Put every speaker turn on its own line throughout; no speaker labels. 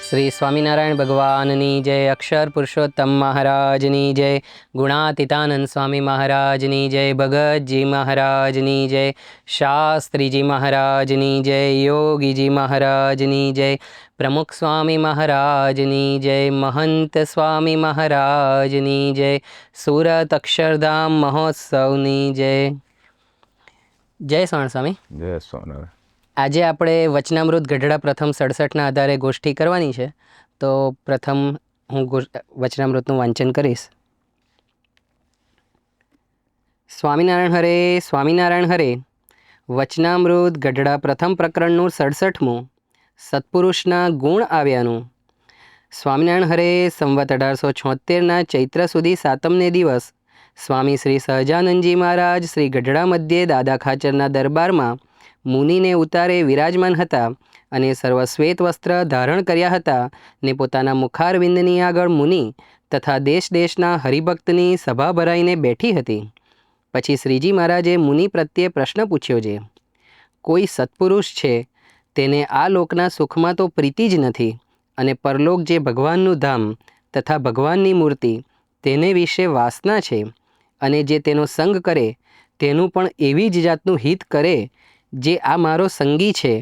શ્રી સ્વામિનારાયણ ભગવાનની જય, અક્ષર પુરુષોત્તમ મહારાજની જય, ગુણાતીતાનંદ સ્વામી મહારાજની જય, ભગતજી મહારાજની જય, શાસ્ત્રીજી મહારાજની જય, યોગીજી મહારાજની જય, પ્રમુખ સ્વામી મહારાજની જય, મહંત સ્વામી મહારાજની જય, સુરત અક્ષરધામ મહોત્સવની જય. જય સ્વામી સ્વામી.
જય સ્વામિનારાયણ.
આજે આપણે વચનામૃત ગઢડા પ્રથમ 67ના આધારે ગોષ્ઠી કરવાની છે. તો પ્રથમ હું વચનામૃતનું વાંચન કરીશ. સ્વામિનારાયણ હરે, સ્વામિનારાયણ હરે. વચનામૃત ગઢડા પ્રથમ પ્રકરણનું 67મું સત્પુરુષના ગુણ આવ્યાનું. સ્વામિનારાયણ હરે સંવત 1876ના ચૈત્ર સુધી 7મને દિવસ સ્વામી શ્રી સહજાનંદજી મહારાજ શ્રી ગઢડા મધ્યે દાદા ખાચરના દરબારમાં મુનિને ઉતારે વિરાજમાન હતા અને સર્વશ્વેત વસ્ત્ર ધારણ કર્યા હતા ને પોતાના મુખારવિંદની આગળ મુનિ તથા દેશ દેશના હરિભક્તની સભા ભરાઈને બેઠી હતી. પછી શ્રીજી મહારાજે મુનિ પ્રત્યે પ્રશ્ન પૂછ્યો છે, કોઈ સત્પુરુષ છે તેને આ લોકના સુખમાં તો પ્રીતિ જ નથી અને પરલોક જે ભગવાનનું ધામ તથા ભગવાનની મૂર્તિ તેને વિશે વાસના છે અને જે તેનો સંગ કરે તેનું પણ એવી જ જાતનું હિત કરે જે આ મારો સંગી છે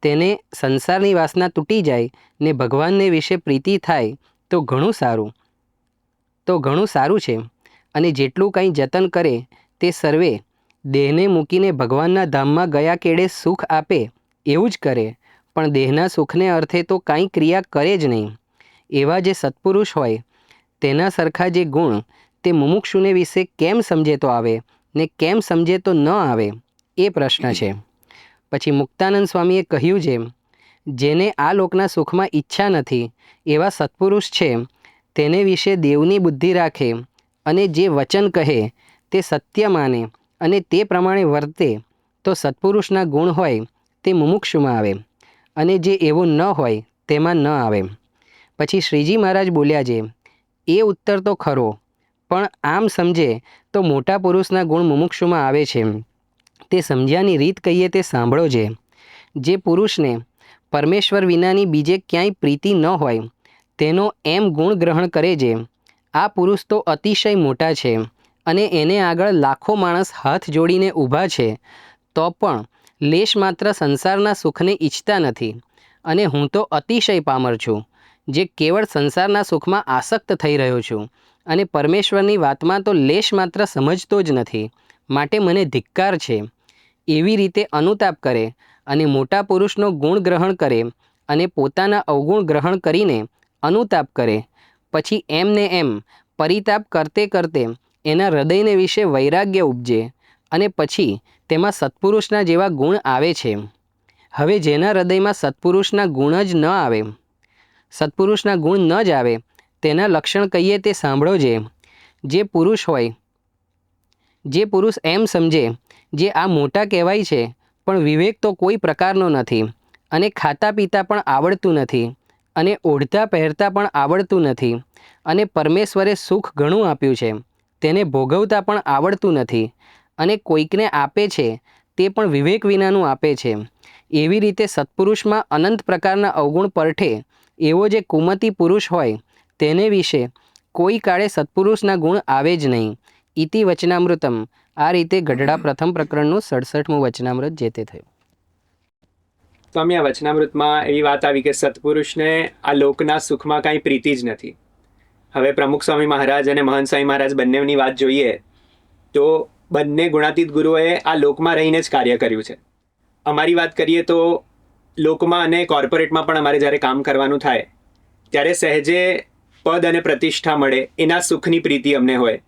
તેને સંસારની વાસના તૂટી જાય ને ભગવાનને વિશે પ્રીતિ થાય તો ઘણું સારું છે. અને જેટલું કંઈ જતન કરે તે સર્વે દેહને મૂકીને ભગવાનના ધામમાં ગયા કેડે સુખ આપે એવું જ કરે, પણ દેહના સુખને અર્થે તો કાંઈ ક્રિયા કરે જ નહીં. એવા જે સત્પુરુષ હોય તેના સરખા જે ગુણ તે મુમુક્ષુને વિશે કેમ સમજે તો આવે ને કેમ સમજે તો ન આવે એ પ્રશ્ન છે. પછી મુક્તાનંદ સ્વામીએ કહ્યું છે, જેને આ લોકના સુખમાં ઈચ્છા નથી એવા સત્પુરુષ છે તેને વિશે દેવની બુદ્ધિ રાખે અને જે વચન કહે તે સત્ય માને અને તે પ્રમાણે વર્તે તો સત્પુરુષના ગુણ હોય તે મુમુક્ષુમાં આવે અને જે એવું ન હોય તેમાં ન આવે. પછી શ્રીજી મહારાજ બોલ્યા છે, એ ઉત્તર તો ખરો, પણ આમ સમજે તો મોટા પુરુષના ગુણ મુમુક્ષુમાં આવે છે. તે સમજ્યાની રીત કહીએ તે સાંભળો છે. જે પુરુષને પરમેશ્વર વિનાની બીજે ક્યાંય પ્રીતિ ન હોય તેનો એમ ગુણ ગ્રહણ કરે છે. આ પુરુષ તો અતિશય મોટા છે અને એને આગળ લાખો માણસ હાથ જોડીને ઊભા છે તો પણ લેશ માત્ર સંસારના સુખને ઈચ્છતા નથી. અને હું તો અતિશય પામર છું, જે કેવળ સંસારના સુખમાં આસક્ત થઈ રહ્યો છું અને પરમેશ્વરની વાતમાં તો લેશ માત્ર સમજતો જ નથી, માટે મને ધિક્કાર છે. એવી રીતે અનુતાપ કરે અને મોટા પુરુષનો ગુણ ગ્રહણ કરે અને પોતાના અવગુણ ગ્રહણ કરીને અનુતાપ કરે. પછી એમને એમ પરિતાપ કરતે કરતે એના હૃદયને વિશે વૈરાગ્ય ઉપજે અને પછી તેમાં સત્પુરુષના જેવા ગુણ આવે છે. હવે જેના હૃદયમાં સત્પુરુષના ગુણ જ ન આવે, સત્પુરુષના ગુણ ન જ આવે તેના લક્ષણ કહીએ તે સાંભળો છે. જે પુરુષ એમ સમજે જે આ મોટા કહેવાય છે પણ વિવેક તો કોઈ પ્રકારનો નથી અને ખાતા પીતા પણ આવડતું નથી અને ઓઢતા પહેરતા પણ આવડતું નથી અને પરમેશ્વરે સુખ ઘણું આપ્યું છે તેને ભોગવતા પણ આવડતું નથી અને કોઈકને આપે છે તે પણ વિવેક વિનાનું આપે છે. એવી રીતે સત્પુરુષમાં અનંત પ્રકારના અવગુણ પરઠે એવો જે કુમતી પુરુષ હોય તેને વિશે કોઈ કાળે સત્પુરુષના ગુણ આવે જ નહીં. ઇતિ વચનામૃતમ. આ રીતે ગઢડા પ્રથમ પ્રકરણનું 67મું વચનામૃત જે તે થયું.
સ્વામી, આ વચનામૃતમાં એવી વાત આવી કે સત્પુરુષને આ લોકના સુખમાં કાંઈ પ્રીતિ જ નથી. હવે પ્રમુખ સ્વામી મહારાજ અને મહંત સ્વામી મહારાજ બંનેની વાત જોઈએ તો બંને ગુણાતીત ગુરુઓએ આ લોકમાં રહીને જ કાર્ય કર્યું છે. અમારી વાત કરીએ તો લોકમાં અને કોર્પોરેટમાં પણ અમારે જ્યારે કામ કરવાનું થાય ત્યારે સહેજે પદ અને પ્રતિષ્ઠા મળે એના સુખની પ્રીતિ અમને હોય.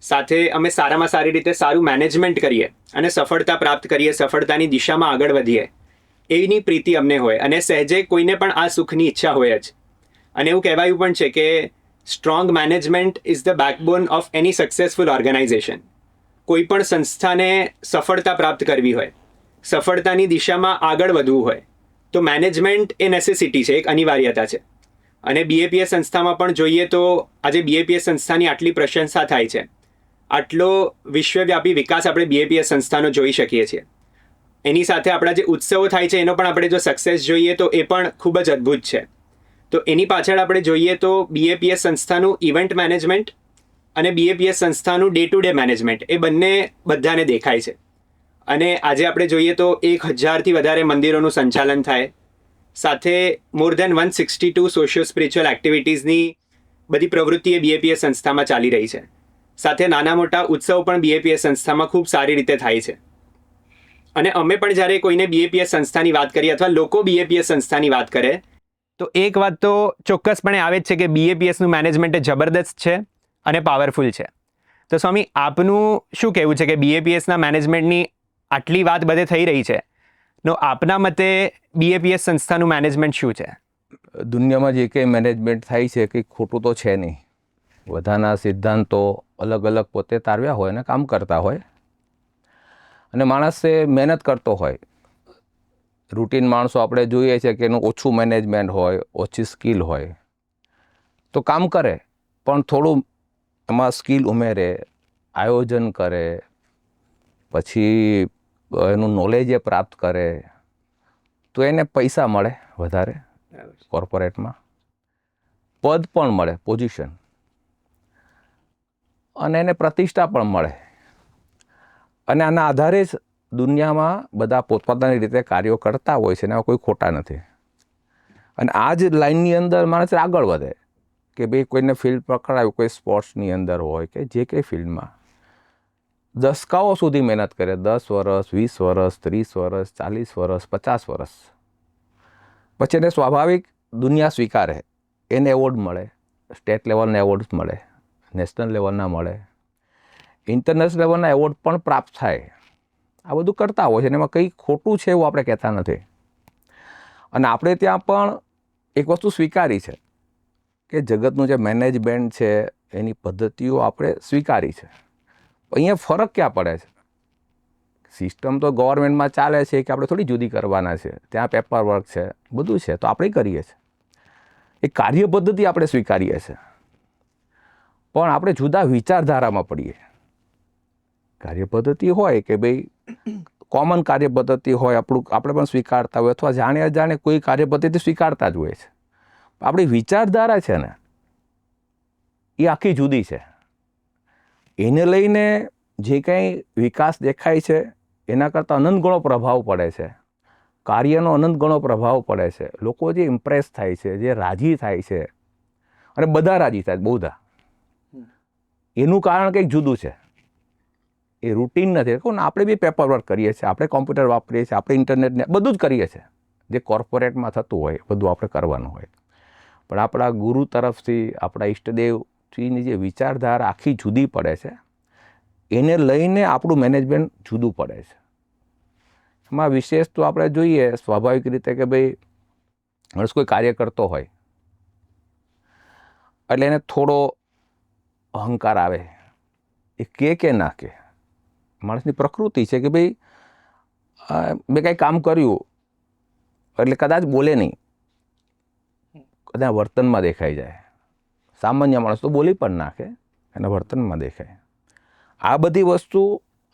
સાથે અમે સારામાં સારી રીતે સારું મેનેજમેન્ટ કરીએ અને સફળતા પ્રાપ્ત કરીએ, સફળતાની દિશામાં આગળ વધીએ એની પ્રીતિ અમને હોય. અને સહેજે કોઈને પણ આ સુખની ઈચ્છા હોય જ. અને એવું કહેવાયું પણ છે કે strong management is the backbone of any successful organization. કોઈ પણ સંસ્થાને સફળતા પ્રાપ્ત કરવી હોય, સફળતાની દિશામાં આગળ વધવું હોય તો મેનેજમેન્ટ એ નેસેસિટી છે, એક અનિવાર્યતા છે. અને બીએપીએસ સંસ્થામાં પણ જોઈએ તો આજે બીએપીએસ સંસ્થાની આટલી પ્રશંસા થાય છે, આટલો વિશ્વવ્યાપી વિકાસ આપણે બીએપીએસ સંસ્થાનો જોઈ શકીએ છીએ. એની સાથે આપણા જે ઉત્સવો થાય છે એનો પણ આપણે જો સક્સેસ જોઈએ તો એ પણ ખૂબ જ અદ્ભુત છે. તો એની પાછળ આપણે જોઈએ તો BAPS સંસ્થાનું ઇવેન્ટ મેનેજમેન્ટ અને BAPS સંસ્થાનું ડે ટુ ડે મેનેજમેન્ટ એ બંને બધાને દેખાય છે. અને આજે આપણે જોઈએ તો 1000થી વધારે મંદિરોનું સંચાલન થાય, સાથે મોર દેન 162 સોશિયો સ્પિરિચ્યુઅલ એક્ટિવિટીઝની બધી પ્રવૃત્તિ એ BAPS સંસ્થામાં ચાલી રહી છે. સાથે નાના મોટા ઉત્સવ પણ BAPS સંસ્થામાં ખૂબ સારી રીતે થાય છે. અને અમે પણ જ્યારે કોઈને BAPS સંસ્થાની વાત કરીએ અથવા લોકો BAPS સંસ્થાની વાત કરે તો એક વાત તો ચોક્કસપણે આવે જ છે કે BAPSનું મેનેજમેન્ટ એ જબરદસ્ત છે અને પાવરફુલ છે. તો સ્વામી, આપનું શું કહેવું છે કે BAPSના મેનેજમેન્ટની આટલી વાત બધે થઈ રહી છે, નો આપના મતે BAPS સંસ્થાનું મેનેજમેન્ટ શું છે?
દુનિયામાં જે કંઈ મેનેજમેન્ટ થાય છે કંઈ ખોટું તો છે નહીં. બધાના સિદ્ધાંતો અલગ અલગ પોતે તારવ્યા હોય અને કામ કરતા હોય, અને માણસે મહેનત કરતો હોય. રૂટીન માણસો આપણે જોઈએ છે કે એનું ઓછું મેનેજમેન્ટ હોય, ઓછી સ્કિલ હોય, તો કામ કરે પણ થોડું એમાં સ્કિલ ઉમેરે, આયોજન કરે, પછી એનું નોલેજ એ પ્રાપ્ત કરે, તો એને પૈસા મળે વધારે કોર્પોરેટમાં, પદ પણ મળે, પોઝિશન, અને એને પ્રતિષ્ઠા પણ મળે. અને આના આધારે જ દુનિયામાં બધા પોતપોતાની રીતે કાર્યો કરતા હોય છે, એના કોઈ ખોટા નથી. અને આ જ લાઇનની અંદર માણસ આગળ વધે કે ભાઈ કોઈને ફિલ્ડ પકડાયું, કોઈ સ્પોર્ટ્સની અંદર હોય કે જે કંઈ ફિલ્ડમાં, દસકાઓ સુધી મહેનત કરે, 10 વર્ષ, 20 વર્ષ, 30 વર્ષ, 40 વર્ષ, 50 વર્ષ, પછી એને સ્વાભાવિક દુનિયા સ્વીકારે, એને એવોર્ડ મળે, સ્ટેટ લેવલના એવોર્ડ મળે, નેશનલ લેવલના મળે, ઇન્ટરનેશનલ લેવલના એવોર્ડ પણ પ્રાપ્ત થાય. આ બધું કરતા હોય છે અને એમાં કંઈ ખોટું છે એવું આપણે કહેતા નથી. અને આપણે ત્યાં પણ એક વસ્તુ સ્વીકારી છે કે જગતનું જે મેનેજમેન્ટ છે એની પદ્ધતિઓ આપણે સ્વીકારી છે. અહીંયા ફરક ક્યાં પડે છે? સિસ્ટમ તો ગવર્મેન્ટમાં ચાલે છે કે આપણે થોડી જુદી કરવાના છે, ત્યાં પેપર વર્ક છે, બધું છે, તો આપણે કરીએ છીએ. એ કાર્ય પદ્ધતિ આપણે સ્વીકારીએ છીએ, પણ આપણે જુદા વિચારધારામાં પડીએ. કાર્ય પદ્ધતિ હોય કે ભાઈ કોમન કાર્ય પદ્ધતિ હોય, આપણે પણ સ્વીકારતા હોય, અથવા જાણે અજાણે કોઈ કાર્ય પદ્ધતિ સ્વીકારતા જ હોય છે. આપણી વિચારધારા છે ને એ આખી જુદી છે. એને લઈને જે કંઈ વિકાસ દેખાય છે એના કરતાં અનંત ગણો પ્રભાવ પડે છે, કાર્યનો અનંત ગણો પ્રભાવ પડે છે. લોકો જે ઇમ્પ્રેસ થાય છે, જે રાજી થાય છે, અને બધા રાજી થાય, બધા, એનું કારણ કંઈક જુદું છે. એ રૂટીન નથી. કોણ, આપણે બી પેપર વર્ક કરીએ છીએ, આપણે કોમ્પ્યુટર વાપરીએ છીએ, આપણે ઇન્ટરનેટને બધું જ કરીએ છીએ. જે કોર્પોરેટમાં થતું હોય બધું આપણે કરવાનું હોય. પણ આપણા ગુરુ તરફથી, આપણા ઈષ્ટદેવથીની જે વિચારધારા આખી જુદી પડે છે, એને લઈને આપણું મેનેજમેન્ટ જુદું પડે છે. એમાં વિશેષ તો આપણે જોઈએ સ્વાભાવિક રીતે કે ભાઈ માણસ કોઈ કાર્ય કરતો હોય એટલે એને થોડો અહંકાર આવે, એ કે ના કે. માણસની પ્રકૃતિ છે કે ભાઈ મેં કંઈ કામ કર્યું એટલે કદાચ બોલે નહીં, કદાચ વર્તનમાં દેખાઈ જાય. સામાન્ય માણસ તો બોલી પણ નાખે, એના વર્તનમાં દેખાય. આ બધી વસ્તુ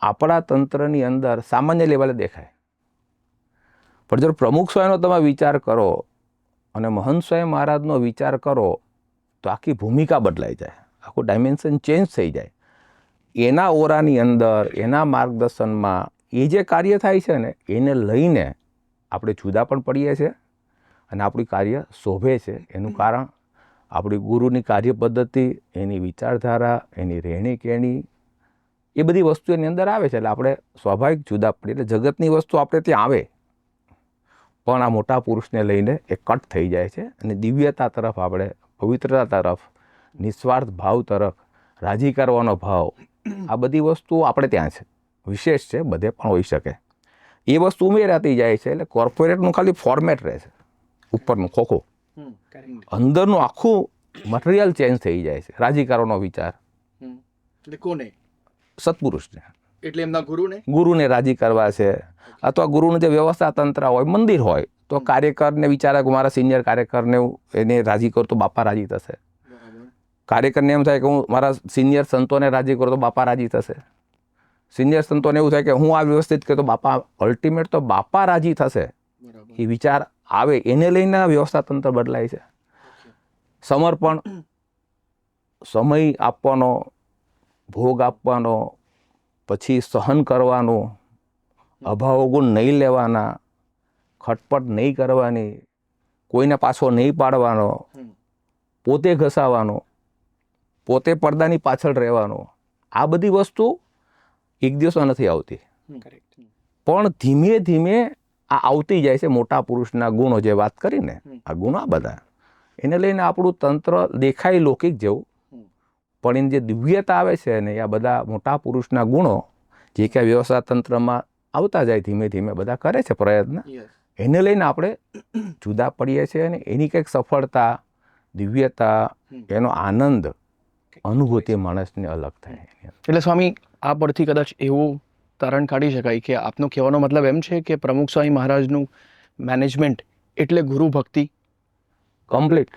આપણા તંત્રની અંદર સામાન્ય લેવલે દેખાય. પણ જો પ્રમુખ સ્વામીનો તમે વિચાર કરો અને મહંત સ્વામી મહારાજનો વિચાર કરો તો આખી ભૂમિકા બદલાઈ જાય, આખું ડાયમેન્શન ચેન્જ થઈ જાય. એના ઓરાની અંદર, એના માર્ગદર્શનમાં એ જે કાર્ય થાય છે ને એને લઈને આપણે જુદા પણ પડીએ છીએ અને આપણું કાર્ય શોભે છે. એનું કારણ આપણી ગુરુની કાર્ય પદ્ધતિ, એની વિચારધારા, એની રહેણી કહેણી, એ બધી વસ્તુ એની અંદર આવે છે. એટલે આપણે સ્વાભાવિક જુદા પડીએ. એટલે જગતની વસ્તુ આપણે ત્યાં આવે, પણ આ મોટા પુરુષને લઈને એ કટ થઈ જાય છે અને દિવ્યતા તરફ, આપણે પવિત્રતા તરફ, નિસ્વાર્થ ભાવ તરફ, રાજી કરવાનો ભાવ, આ બધી વસ્તુઓ આપણે ત્યાં છે. વિશેષ છે, બધે પણ હોઈ શકે. એ વસ્તુ ઉમેરાતી જાય છે. એટલે કોર્પોરેટનું ખાલી ફોર્મેટ રહે છે, ઉપરનું ખોખું, અંદરનું આખું મટીરિયલ ચેન્જ થઈ જાય છે. રાજી કરવાનો વિચાર
એટલે કોને?
સત્પુરુષને,
એટલે એમના
ગુરુને રાજી કરવા છે. અથવા ગુરુનું જે વ્યવસ્થા તંત્ર હોય, મંદિર હોય, તો કાર્યકરને વિચારે કે મારા સિનિયર કાર્યકરને એને રાજી કરું તો બાપા રાજી થશે. કાર્યકરને એમ થાય કે હું મારા સિનિયર સંતોને રાજી કરું તો બાપા રાજી થશે. સિનિયર સંતોને એવું થાય કે હું આ વ્યવસ્થિત કરું તો બાપા, અલ્ટિમેટ તો બાપા રાજી થશે. એ વિચાર આવે, એને લઈને વ્યવસ્થા તંત્ર બદલાય છે. સમર્પણ, સમય આપવાનો, ભોગ આપવાનો, પછી સહન કરવાનું, અભાવ ગુણ નહીં લેવાના, ખટપટ નહીં કરવાની, કોઈને પાછો નહીં પાડવાનો, પોતે ઘસાવાનો, પોતે પડદાની પાછળ રહેવાનો. આ બધી વસ્તુ એક દિવસમાં નથી આવતી,
કરેક્ટ.
પણ ધીમે ધીમે આ આવતી જાય છે. મોટા પુરુષના ગુણો જે વાત કરીને, આ ગુણો આ બધા એને લઈને આપણું તંત્ર દેખાય લૌકિક જેવું, પણ એની જે દિવ્યતા આવે છે ને આ બધા મોટા પુરુષના ગુણો જે કે વ્યવસાય તંત્રમાં આવતા જાય ધીમે ધીમે બધા કરે છે પ્રયત્ન, એને લઈને આપણે જુદા પડીએ છીએ અને એની કંઈક સફળતા, દિવ્યતા, એનો આનંદ, અનુભૂતિ માણસને અલગ થાય.
એટલે સ્વામી આ પરથી કદાચ એવું તારણ કાઢી શકાય કે આપનો કહેવાનો મતલબ એમ છે કે પ્રમુખ સ્વામી મહારાજનું મેનેજમેન્ટ એટલે ગુરુ ભક્તિ.
કમ્પ્લીટ.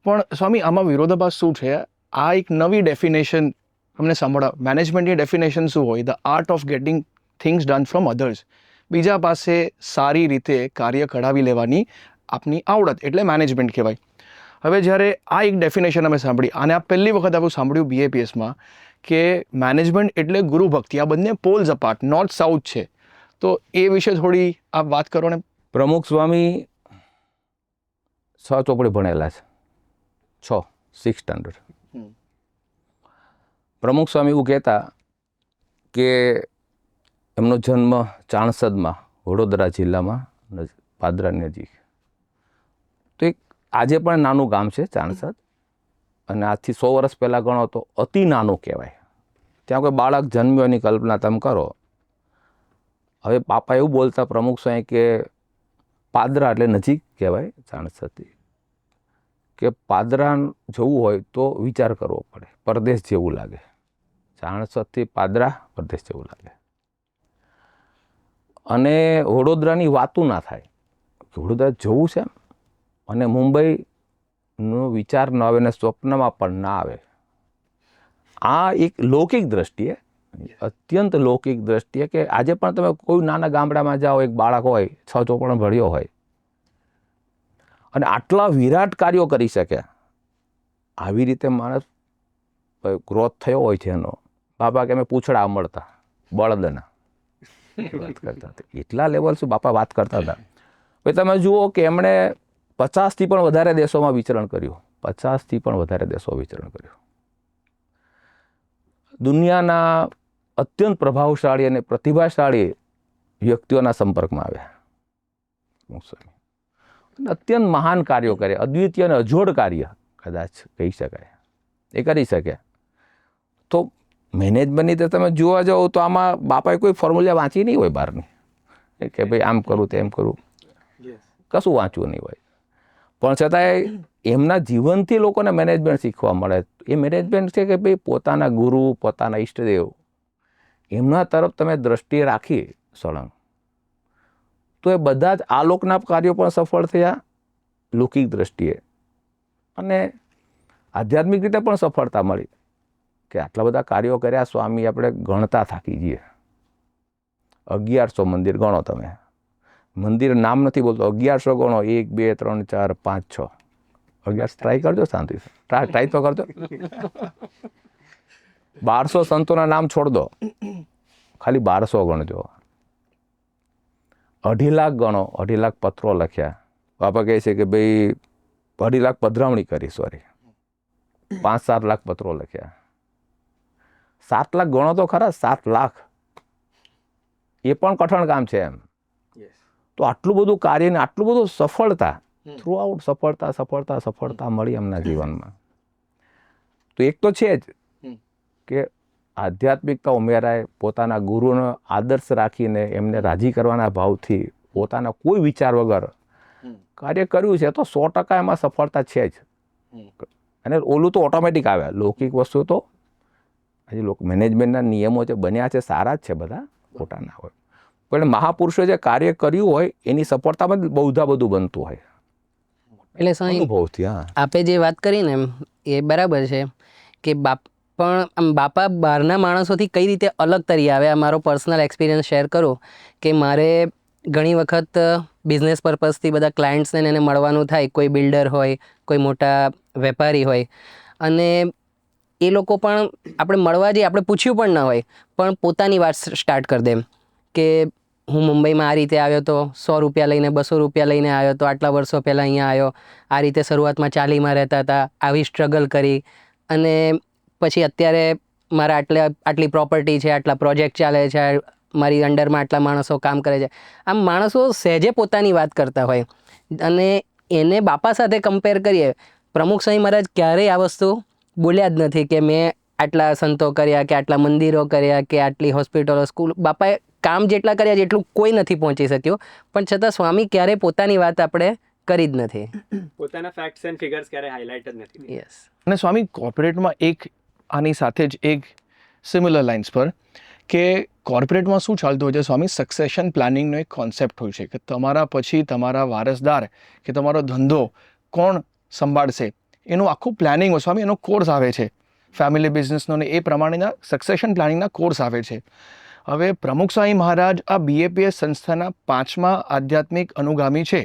પણ સ્વામી આમાં વિરોધાભાસ શું છે? આ એક નવી ડેફિનેશન અમને સાંભળા. મેનેજમેન્ટની ડેફિનેશન શું હોય? The art of gating things done from others. બીજા પાસે સારી રીતે કાર્ય કઢાવી લેવાની આપની આવડત એટલે મેનેજમેન્ટ કહેવાય. હવે જ્યારે આ એક ડેફિનેશન અમે સાંભળી અને આ પહેલી વખત આપણે સાંભળ્યું BAPSમાં કે મેનેજમેન્ટ એટલે ગુરુ ભક્તિ, આ બંને પોલ્સ અપાર્ટ, નોર્થ સાઉથ છે, તો એ વિશે થોડી આપ વાત કરો ને.
પ્રમુખ સ્વામી 6 ચોપડી ભણેલા છે, 6 સ્ટાન્ડર્ડ. પ્રમુખ સ્વામી એવું કહેતા કે એમનો જન્મ ચાણસદમાં, વડોદરા જિલ્લામાં, પાદરા નજીક. તો એક આજે પણ નાનું ગામ છે ચાણસદ, અને આજથી 100 વર્ષ પહેલાં ગણો તો અતિ નાનું કહેવાય. ત્યાં કોઈ બાળક જન્મ્યો એની કલ્પના તમે કરો. હવે પાપા એવું બોલતા પ્રમુખ સ્વામી કે પાદરા એટલે નજીક કહેવાય ચાણસદથી, કે પાદરા જવું હોય તો વિચાર કરવો પડે, પરદેશ જેવું લાગે. ચાણસદથી પાદરા પરદેશ જેવું લાગે. અને વડોદરાની વાતું ના થાય કે વડોદરા જવું છે, અને મુંબઈનો વિચાર ન આવે ને સ્વપ્નમાં પણ ના આવે. આ એક લૌકિક દ્રષ્ટિએ, અત્યંત લૌકિક દ્રષ્ટિએ, કે આજે પણ તમે કોઈ નાના ગામડામાં જાઓ, એક બાળક હોય 6 ચોપડા ભણ્યો હોય અને આટલા વિરાટ કાર્યો કરી શકે, આવી રીતે માણસ ગ્રોથ થયો હોય છે એનો. બાપા કે અમે પૂંછડા મળતા બળદના વાત કરતા હતા, એટલા લેવલ શું બાપા વાત કરતા હતા. હવે તમે જુઓ કે એમણે 50થી પણ વધારે દેશોમાં વિચરણ કર્યું, 50થી પણ વધારે દેશો વિચરણ કર્યું. દુનિયાના અત્યંત પ્રભાવશાળી અને પ્રતિભાશાળી વ્યક્તિઓના સંપર્કમાં આવ્યા. અત્યંત મહાન કાર્યો કરે, અદ્વિતીય અને અજોડ કાર્ય કદાચ કહી શકાય, એ કરી શકે. તો મેનેજમેન્ટની તો તમે જોવા જાઓ તો આમાં બાપાએ કોઈ ફોર્મ્યુલા વાંચી નહીં હોય બહારની, કે ભાઈ આમ કરું તેમ કરું, કશું વાંચવું નહીં હોય. પણ છતાંય એમના જીવનથી લોકોને મેનેજમેન્ટ શીખવા મળે. એ મેનેજમેન્ટ છે કે ભાઈ પોતાના ગુરુ, પોતાના ઈષ્ટદેવ, એમના તરફ તમે દ્રષ્ટિ રાખી સળંગ, તો એ બધા જ આલોકના કાર્યો પણ સફળ થયા લૌકિક દ્રષ્ટિએ, અને આધ્યાત્મિક રીતે પણ સફળતા મળી. કે આટલા બધા કાર્યો કર્યા સ્વામી, આપણે ગણતા થાકી જઈએ. 1100 મંદિર ગણો તમે, મંદિર નામ નથી બોલતો, 1100 ગણો, 1 2 3 4 5 6, 11 ટ્રાય કરજો શાંતિ, ટ્રાય તો કરજો. 1200 સંતોના નામ છોડ દો, ખાલી 1200 ગણજો. 2.5 લાખ ગણો, 2.5 લાખ પત્રો લખ્યા. બાપા કહે છે કે ભાઈ 2.5 લાખ પધરામણી કરી, સોરી 5-7 લાખ પત્રો લખ્યા. 7 લાખ ગણો તો ખરા, 7 લાખ એ પણ કઠણ કામ છે એમ. તો આટલું બધું કાર્ય ને આટલું બધું સફળતા, થ્રુ આઉટ સફળતા સફળતા સફળતા મળી એમના જીવનમાં. તો એક તો છે જ કે આધ્યાત્મિકતા ઉમેરાય, પોતાના ગુરુનો આદર્શ રાખીને એમને રાજી કરવાના ભાવથી પોતાના કોઈ વિચાર વગર કાર્ય કર્યું છે, તો 100% એમાં સફળતા છે જ. અને ઓલું તો ઓટોમેટિક આવે, લૌકિક વસ્તુ તો હજી મેનેજમેન્ટના નિયમો જે બન્યા છે સારા જ છે, બધા ખોટા ના હોય. પણ મહાપુરુષો જે કાર્ય કર્યું હોય એની સફળતામાં બહુધા બધું બનતું હોય.
એટલે સાંઈ
અનુભવથી. હા,
આપે જે વાત કરી ને એમ એ બરાબર છે કે પણ આમ બાપા બહારના માણસોથી કઈ રીતે અલગ તરી આવે. આ મારો પર્સનલ એક્સપિરિયન્સ શેર કરું કે મારે ઘણી વખત બિઝનેસ પર્પઝથી બધા ક્લાયન્ટ્સને એને મળવાનું થાય. કોઈ બિલ્ડર હોય, કોઈ મોટા વેપારી હોય અને એ લોકો પણ આપણે મળવા જઈએ, આપણે પૂછ્યું પણ ન હોય પણ પોતાની વાત સ્ટાર્ટ કરી દે કે હું મુંબઈમાં આ રીતે આવ્યો હતો, 100 રૂપિયા લઈને 200 રૂપિયા લઈને આવ્યો હતો, આટલા વર્ષો પહેલાં અહીંયા આવ્યો, આ રીતે શરૂઆતમાં ચાલીમાં રહેતા હતા, આવી સ્ટ્રગલ કરી અને પછી અત્યારે મારા આટલી પ્રોપર્ટી છે, આટલા પ્રોજેક્ટ ચાલે છે, મારી અંડરમાં આટલા માણસો કામ કરે છે. આમ માણસો સહેજે પોતાની વાત કરતા હોય અને એને બાપા સાથે કમ્પેર કરીએ. પ્રમુખ સ્વામી મહારાજ ક્યારેય આ વસ્તુ બોલ્યા જ નથી કે મેં આટલા સંતો કર્યા કે આટલા મંદિરો કર્યા કે આટલી હોસ્પિટલો, સ્કૂલ. બાપાએ કામ જેટલા કર્યા જેટલું કોઈ નથી પહોંચી શક્યું, પણ છતાં સ્વામી ક્યારેય પોતાની વાત આપણે કરી જ નથી.
પોતાના ફેક્ટ્સ એન્ડ ફિગર્સ ક્યારે હાઇલાઇટ જ નથી.
યસ.
અને સ્વામી કોર્પોરેટમાં એક આની સાથે જ એક સિમિલર લાઇન્સ પર કે કોર્પોરેટમાં શું ચાલતું હોય છે સ્વામી, સક્સેશન પ્લાનિંગનો એક કોન્સેપ્ટ હોય છે કે તમારા પછી તમારા વારસદાર કે તમારો ધંધો કોણ સંભાળશે એનું આખું પ્લાનિંગ હોય સ્વામી. એનો કોર્સ આવે છે ફેમિલી બિઝનેસનો ને એ પ્રમાણેના સક્સેશન પ્લાનિંગના કોર્સ આવે છે. હવે પ્રમુખ સ્વામી મહારાજ આ BAPS સંસ્થાના 5મા આધ્યાત્મિક અનુગામી છે.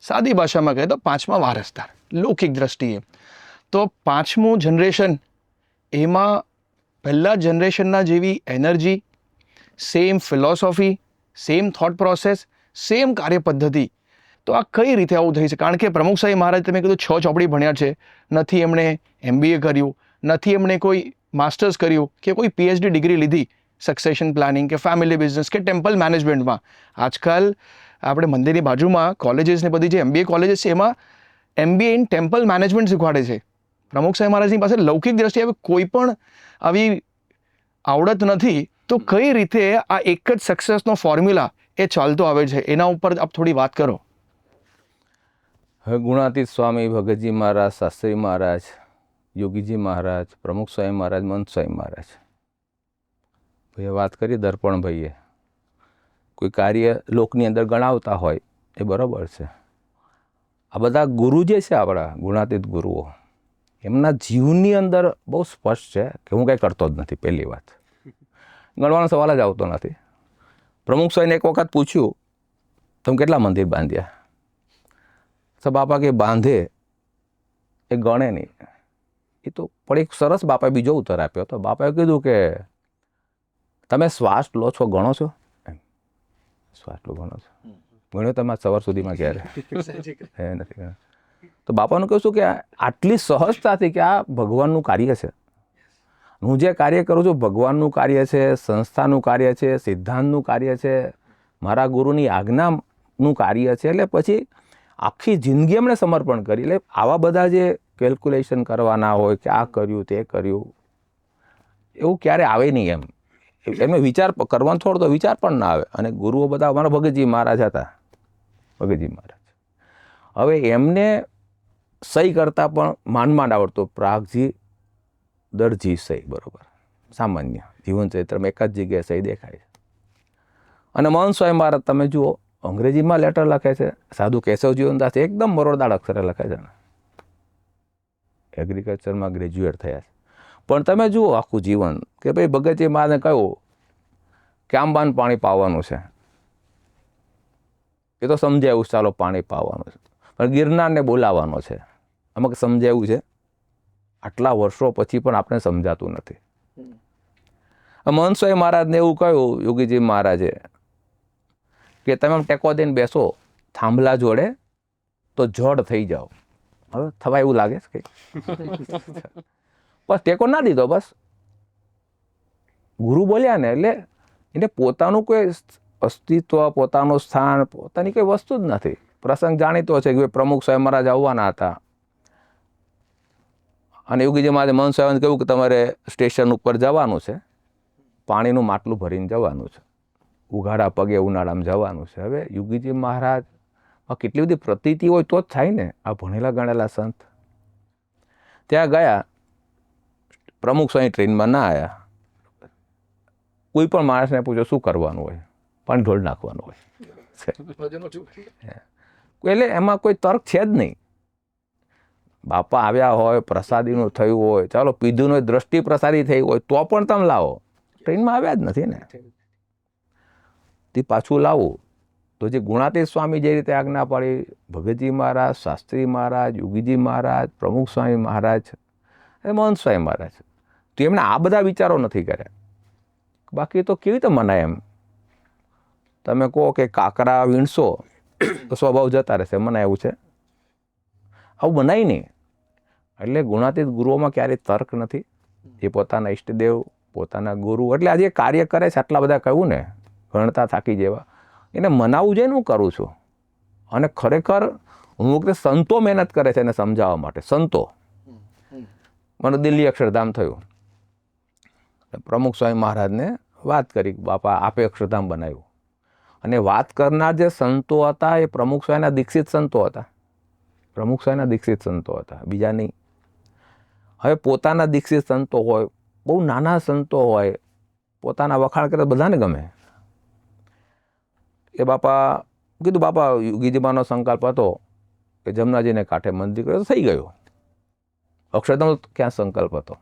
સાદી ભાષામાં કહે તો 5મા વારસદાર લૌકિક દ્રષ્ટિએ. તો 5મું જનરેશન, એમાં પહેલાં જનરેશનના જેવી energy, same philosophy, same thought process, same કાર્ય પદ્ધતિ. તો આ કઈ રીતે આવું થઈ છે? કારણ કે પ્રમુખ સ્વામી મહારાજ તમે કીધું 6 ચોપડી ભણ્યા છે, નથી એમણે MBA કર્યું, નથી એમણે કોઈ માસ્ટર્સ કર્યું કે કોઈ PhD ડિગ્રી લીધી સક્સેશન પ્લાનિંગ કે ફેમિલી બિઝનેસ કે ટેમ્પલ મેનેજમેન્ટમાં. આજકાલ આપણે મંદિરની બાજુમાં કોલેજીસ ને બધી જે MBA કોલેજીસ છે એમાં MBA ઇન ટેમ્પલ મેનેજમેન્ટ શીખવાડે છે. પ્રમુખ સ્વામી મહારાજની પાસે લૌકિક દ્રષ્ટિએ હવે કોઈ પણ આવી આવડત નથી, તો કઈ રીતે આ એક જ સક્સેસનો ફોર્મ્યુલા એ ચાલતો આવે છે, એના ઉપર આપ થોડી વાત કરો.
હવે ગુણાતીત સ્વામી, ભગતજી મહારાજ, શાસ્ત્રી મહારાજ, યોગીજી મહારાજ, પ્રમુખ સ્વામી મહારાજ, મહંત સ્વામી મહારાજ, ભાઈએ વાત કરી દર્પણ ભાઈએ, કોઈ કાર્ય લોકની અંદર ગણાવતા હોય એ બરાબર છે. આ બધા ગુરુ જે છે આપણા ગુણાતીત ગુરુઓ, એમના જીવનની અંદર બહુ સ્પષ્ટ છે કે હું કંઈ કરતો જ નથી. પહેલી વાત, ગણવાનો સવાલ જ આવતો નથી. પ્રમુખ સ્વામીને એક વખત પૂછ્યું તમે કેટલા મંદિર બાંધ્યા? તો બાપા કે બાંધે એ ગણે નહીં. એ તો પણ એક સરસ બાપાએ બીજો ઉત્તર આપ્યો હતો. બાપાએ કીધું કે તમે શ્વાસ લો છો ગણો છો? એમ શ્વાસ લો ગણો છો? ગણ્યો તમે સવાર સુધીમાં ક્યારે? એ નથી ગણ્યો. તો બાપાનું કહેશું કે આટલી સહજતાથી કે આ ભગવાનનું કાર્ય છે. હું જે કાર્ય કરું છું ભગવાનનું કાર્ય છે, સંસ્થાનું કાર્ય છે, સિદ્ધાંતનું કાર્ય છે, મારા ગુરુની આજ્ઞાનું કાર્ય છે. એટલે પછી આખી જિંદગી એમણે સમર્પણ કરી. એટલે આવા બધા જે કેલ્ક્યુલેશન કરવાના હોય કે આ કર્યું તે કર્યું, એવું ક્યારે આવે નહીં. એમને વિચાર કરવાનો થોડો તો વિચાર પણ ના આવે. અને ગુરુઓ બધા અમારા ભગતજી મહારાજ હતા. ભગતજી મહારાજ હવે એમને સહી કરતાં પણ માંડ આવડતો. પ્રાગજી દરજી સહી બરાબર સામાન્ય જીવન ચરિત્રમાં એક જ જગ્યાએ સહી દેખાય છે. અને મહંત સ્વામી મહારાજ તમે જુઓ, અંગ્રેજીમાં લેટર લખે છે. સાધુ કેશવ જીવનદાસ એકદમ મરોડદાર અક્ષરે લખે છે. એગ્રીકલ્ચરમાં ગ્રેજ્યુએટ થયા છે. પણ તમે જુઓ આખું જીવન કે ભાઈ ભગતજી મહારાજને કહ્યું કે આંબાને પાણી પાવાનું છે, એ તો સમજાયું ચાલો પાણી પાવાનું છે, પણ ગિરનારને બોલાવવાનો છે. આમાં સમજાયું છે. આટલા વર્ષો પછી પણ આપણે સમજાતું નથી. મહંત સ્વામી મહારાજને એવું કહ્યું યોગીજી મહારાજે કે તમે ટેકો દઈને બેસો થાંભલા જોડે તો જડ થઈ જાઓ. હવે થવા એવું લાગે છે કે બસ ટેકો ના દીધો. બસ ગુરુ બોલ્યા ને એટલે એને પોતાનું કોઈ અસ્તિત્વ, પોતાનું સ્થાન, પોતાની કોઈ વસ્તુ જ નથી. પ્રસંગ જાણીતો છે કે પ્રમુખ સ્વામી મહારાજ આવવાના હતા અને યોગીજી મહારાજે મહંત સ્વામીને કહ્યું કે તમારે સ્ટેશન ઉપર જવાનું છે, પાણીનું માટલું ભરીને જવાનું છે, ઉઘાડા પગે ઉનાળામાં જવાનું છે. હવે યોગીજી મહારાજ કેટલી બધી પ્રતીતિ હોય તો જ થાય ને. આ ભણેલા ગણેલા સંત ત્યાં ગયા. પ્રમુખ સ્વામી ટ્રેનમાં ના આવ્યા. કોઈ પણ માણસને પૂછો શું કરવાનું હોય? પાણી ઢોળ નાખવાનું હોય. એટલે એમાં કોઈ તર્ક છે જ નહીં. બાપા આવ્યા હોય, પ્રસાદીનું થયું હોય, ચાલો પીધું દ્રષ્ટિ પ્રસાદી થઈ હોય તો પણ તમે લાવો. ટ્રેનમાં આવ્યા જ નથી ને તે પાછું લાવવું. તો જે ગુણાતીત સ્વામી જે રીતે આજ્ઞા પાડી, ભગતજી મહારાજ, શાસ્ત્રી મહારાજ, યોગીજી મહારાજ, પ્રમુખ સ્વામી મહારાજ અને મહંત સ્વામી મહારાજ, તો એમણે આ બધા વિચારો નથી કર્યા. બાકી તો કેવી રીતે મનાય એમ? તમે કહો કે કાકરા વીણશો તો સ્વભાવ જતા રહેશે, મનાય એવું છે? આવું બનાય નહીં. એટલે ગુણાતીત ગુરુઓમાં ક્યારેય તર્ક નથી. એ પોતાના ઈષ્ટદેવ, પોતાના ગુરુ, એટલે આજે કાર્ય કરે છે આટલા બધા કહ્યું ને, ગણતા થાકી જેવા, એને મનાવવું જોઈએ ને હું કરું છું. અને ખરેખર હું વખતે સંતો મહેનત કરે છે એને સમજાવવા માટે. સંતો, મને દિલ્હી અક્ષરધામ થયું, પ્રમુખ સ્વામી મહારાજને વાત કરી, બાપા આપે અક્ષરધામ બનાવ્યું. અને વાત કરનાર જે સંતો હતા એ પ્રમુખ સ્વામીના દીક્ષિત સંતો હતા. પ્રમુખ સ્વામીના દીક્ષિત સંતો હતા, બીજા નહીં. હવે પોતાના દીક્ષિત સંતો હોય, બહુ નાના સંતો હોય, પોતાના વખાણ કરે બધાને ગમે. એ બાપા કીધું, બાપા યોગીજીમાંનો સંકલ્પ હતો કે જમનાજીને કાંઠે મંદિર કર્યો, તો થઈ ગયો. અક્ષરધામ ક્યાં સંકલ્પ હતો?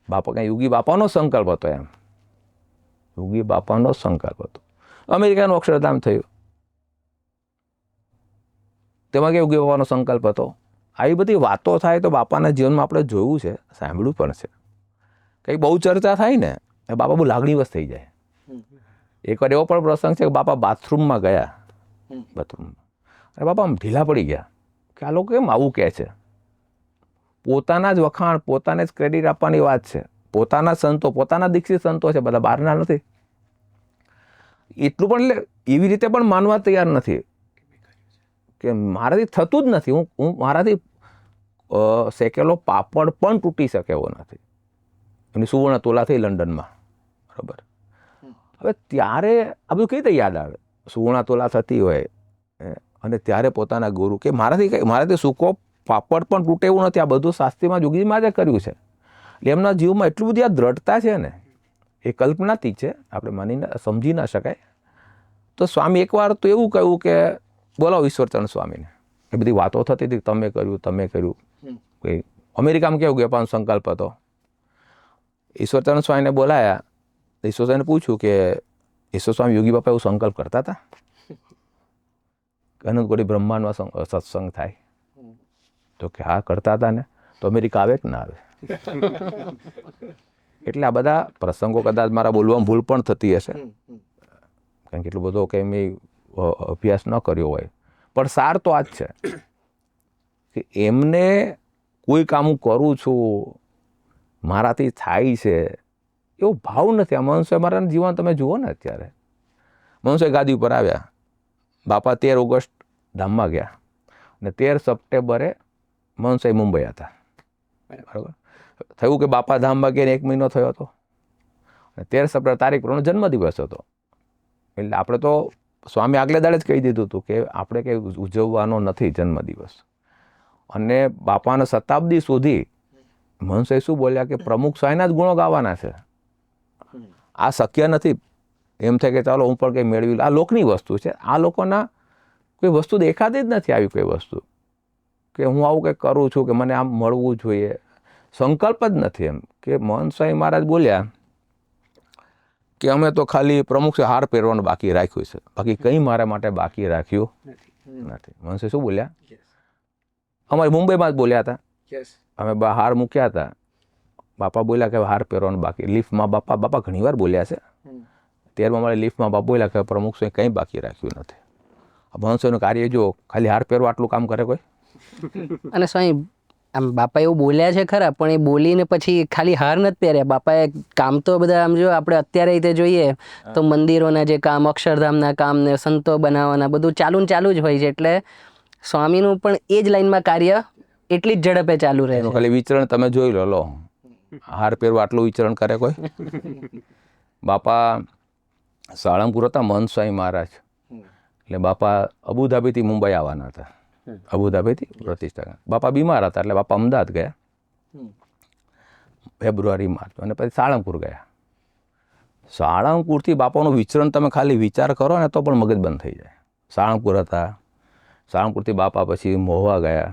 બાપા ક્યાં યોગી બાપાનો સંકલ્પ હતો એમ. યોગી બાપાનો સંકલ્પ હતો. અમેરિકાનું અક્ષરધામ થયું, તેમાં કે યોગી બાપાનો સંકલ્પ હતો. આવી બધી વાતો થાય તો બાપાના જીવનમાં આપણે જોયું છે, સાંભળ્યું પણ છે. કંઈક બહુ ચર્ચા થાય ને એ બાપા બહુ લાગણીવશ થઈ જાય. એકવાર એવો પણ પ્રસંગ છે કે બાપા બાથરૂમમાં ગયા, બાથરૂમમાં, અને બાપા આમ ઢીલા પડી ગયા કે આ લોકો કેમ આવું કહે છે. પોતાના જ વખાણ, પોતાને જ ક્રેડિટ આપવાની વાત છે. પોતાના સંતો, પોતાના દીક્ષિત સંતો છે, બધા બહારના નથી. એટલું પણ એટલે એવી રીતે પણ માનવા તૈયાર નથી કે મારાથી થતું જ નથી, હું મારાથી શેકેલો પાપડ પણ તૂટી શકે એવો નથી. એની સુવર્ણ તોલા થઈ લંડનમાં, બરાબર. હવે ત્યારે આ બધું કઈ રીતે યાદ આવે? સુવર્ણ તોલા થતી હોય અને ત્યારે પોતાના ગુરુ કે મારાથી સૂકો પાપડ પણ તૂટે એવું નથી. આ બધું શાસ્ત્રીમાં યોગીજીમાં જ કર્યું છે. એટલે એમના જીવમાં એટલું બધી આ દ્રઢતા છે ને, એ કલ્પનાથી છે, આપણે માની સમજી ના શકાય. તો સ્વામી એકવાર તો એવું કહ્યું કે બોલાવો ઈશ્વરચંદ્ર સ્વામીને. એ બધી વાતો થતી હતી, તમે કર્યું, તમે કર્યું. અમેરિકામાં કેવું કે પણ સંકલ્પ હતો. ઈશ્વરચંદ્ર સ્વામીને બોલાયા. ઈશ્વર સ્વામીને પૂછ્યું કે ઈશ્વર સ્વામી યોગી બાપા એવું સંકલ્પ કરતા હતા? અનંત કોટી બ્રહ્માંડમાં સત્સંગ થાય? તો કે હા કરતા હતા ને. તો અમેરિકા આવે કે ના આવે? એટલે આ બધા પ્રસંગો કદાચ મારા બોલવામાં ભૂલ પણ થતી હશે, કારણ કે એટલું બધો કંઈ મેં અભ્યાસ ન કર્યો હોય. પણ સાર તો આ જ છે કે એમને કોઈ કામ હું કરું છું, મારાથી થાય છે એવો ભાવ નથી. આ મહંત મારાના જીવન તમે જુઓ ને, અત્યારે મહંત ગાદી ઉપર આવ્યા, બાપા 13 ઓગસ્ટ ધામમાં ગયા અને 13 સપ્ટેમ્બરે મહંત મુંબઈ હતા, બરાબર. થયું કે બાપા ધામમાં ગયા 1 મહિનો થયો હતો અને 13 સપ્ટેમ્બર તારીખ પર જન્મદિવસ હતો. એટલે આપણે તો સ્વામી આગલે દાડે જ કહી દીધું હતું કે આપણે કંઈ ઉજવવાનો નથી જન્મદિવસ. અને બાપાના શતાબ્દી સુધી મહંત શું બોલ્યા કે પ્રમુખ સ્વામીના જ ગુણો ગાવાના છે. આ શક્ય નથી. એમ થાય કે ચાલો હું પણ કંઈ મેળવી, આ લોકની વસ્તુ છે. આ લોકોના કોઈ વસ્તુ દેખાતી જ નથી, આવી કોઈ વસ્તુ કે હું આવું કંઈક કરું છું કે મને આમ મળવું જોઈએ. સંકલ્પ જ નથી. એમ કે મહંત સ્વામી મહારાજ બોલ્યા કે અમે તો ખાલી પ્રમુખ હાર પહેરવાનું બાકી રાખ્યું છે, બાકી કંઈ મારા માટે બાકી રાખ્યું નથી. મહંત શું બોલ્યા? અમારે મુંબઈમાં જ બોલ્યા હતા. અમે હાર મૂક્યા હતા, બાપા બોલ્યા કે હાર પહેરવાનું બાકી. લિફ્ટમાં બાપા ઘણીવાર બોલ્યા છે. 13માં અમારે લિફ્ટમાં બાપા બોલ્યા કે પ્રમુખ સ્વામી કંઈ બાકી રાખ્યું નથી. મહંત સ્વામીનું કાર્ય જો ખાલી હાર પહેરવા આટલું કામ કરે કોઈ?
અને સ્વામી આમ બાપા એવું બોલ્યા છે ખરા, પણ એ બોલીને પછી ખાલી હાર નથી પહેર્યા. બાપાએ કામ તો બધા આમ જો આપણે અત્યારે રીતે જોઈએ તો મંદિરોના જે કામ, અક્ષરધામના કામ ને સંતો બનાવવાના બધું ચાલુ જ હોય છે. એટલે સ્વામીનું પણ એ જ લાઈનમાં કાર્ય એટલી જ ઝડપે ચાલુ રહે છે.
ખાલી વિચરણ તમે જોઈ લો, હાર પહેરવા આટલું વિચરણ કરે કોઈ? બાપા સાળંગપુર હતા મહંત સ્વામી મહારાજ. એટલે બાપા અબુધાબીથી મુંબઈ આવવાના હતા, અબુધાબીથી પ્રતિષ્ઠા. બાપા બીમાર હતા એટલે બાપા અમદાવાદ ગયા ફેબ્રુઆરી માર્ચ, અને પછી સાળંગપુર ગયા. સાળંગપુરથી બાપાનું વિચરણ તમે ખાલી વિચાર કરો ને તો પણ મગજ બંધ થઈ જાય. સાળંગપુર હતા, સાળંગપુરથી બાપા પછી મહુવા ગયા,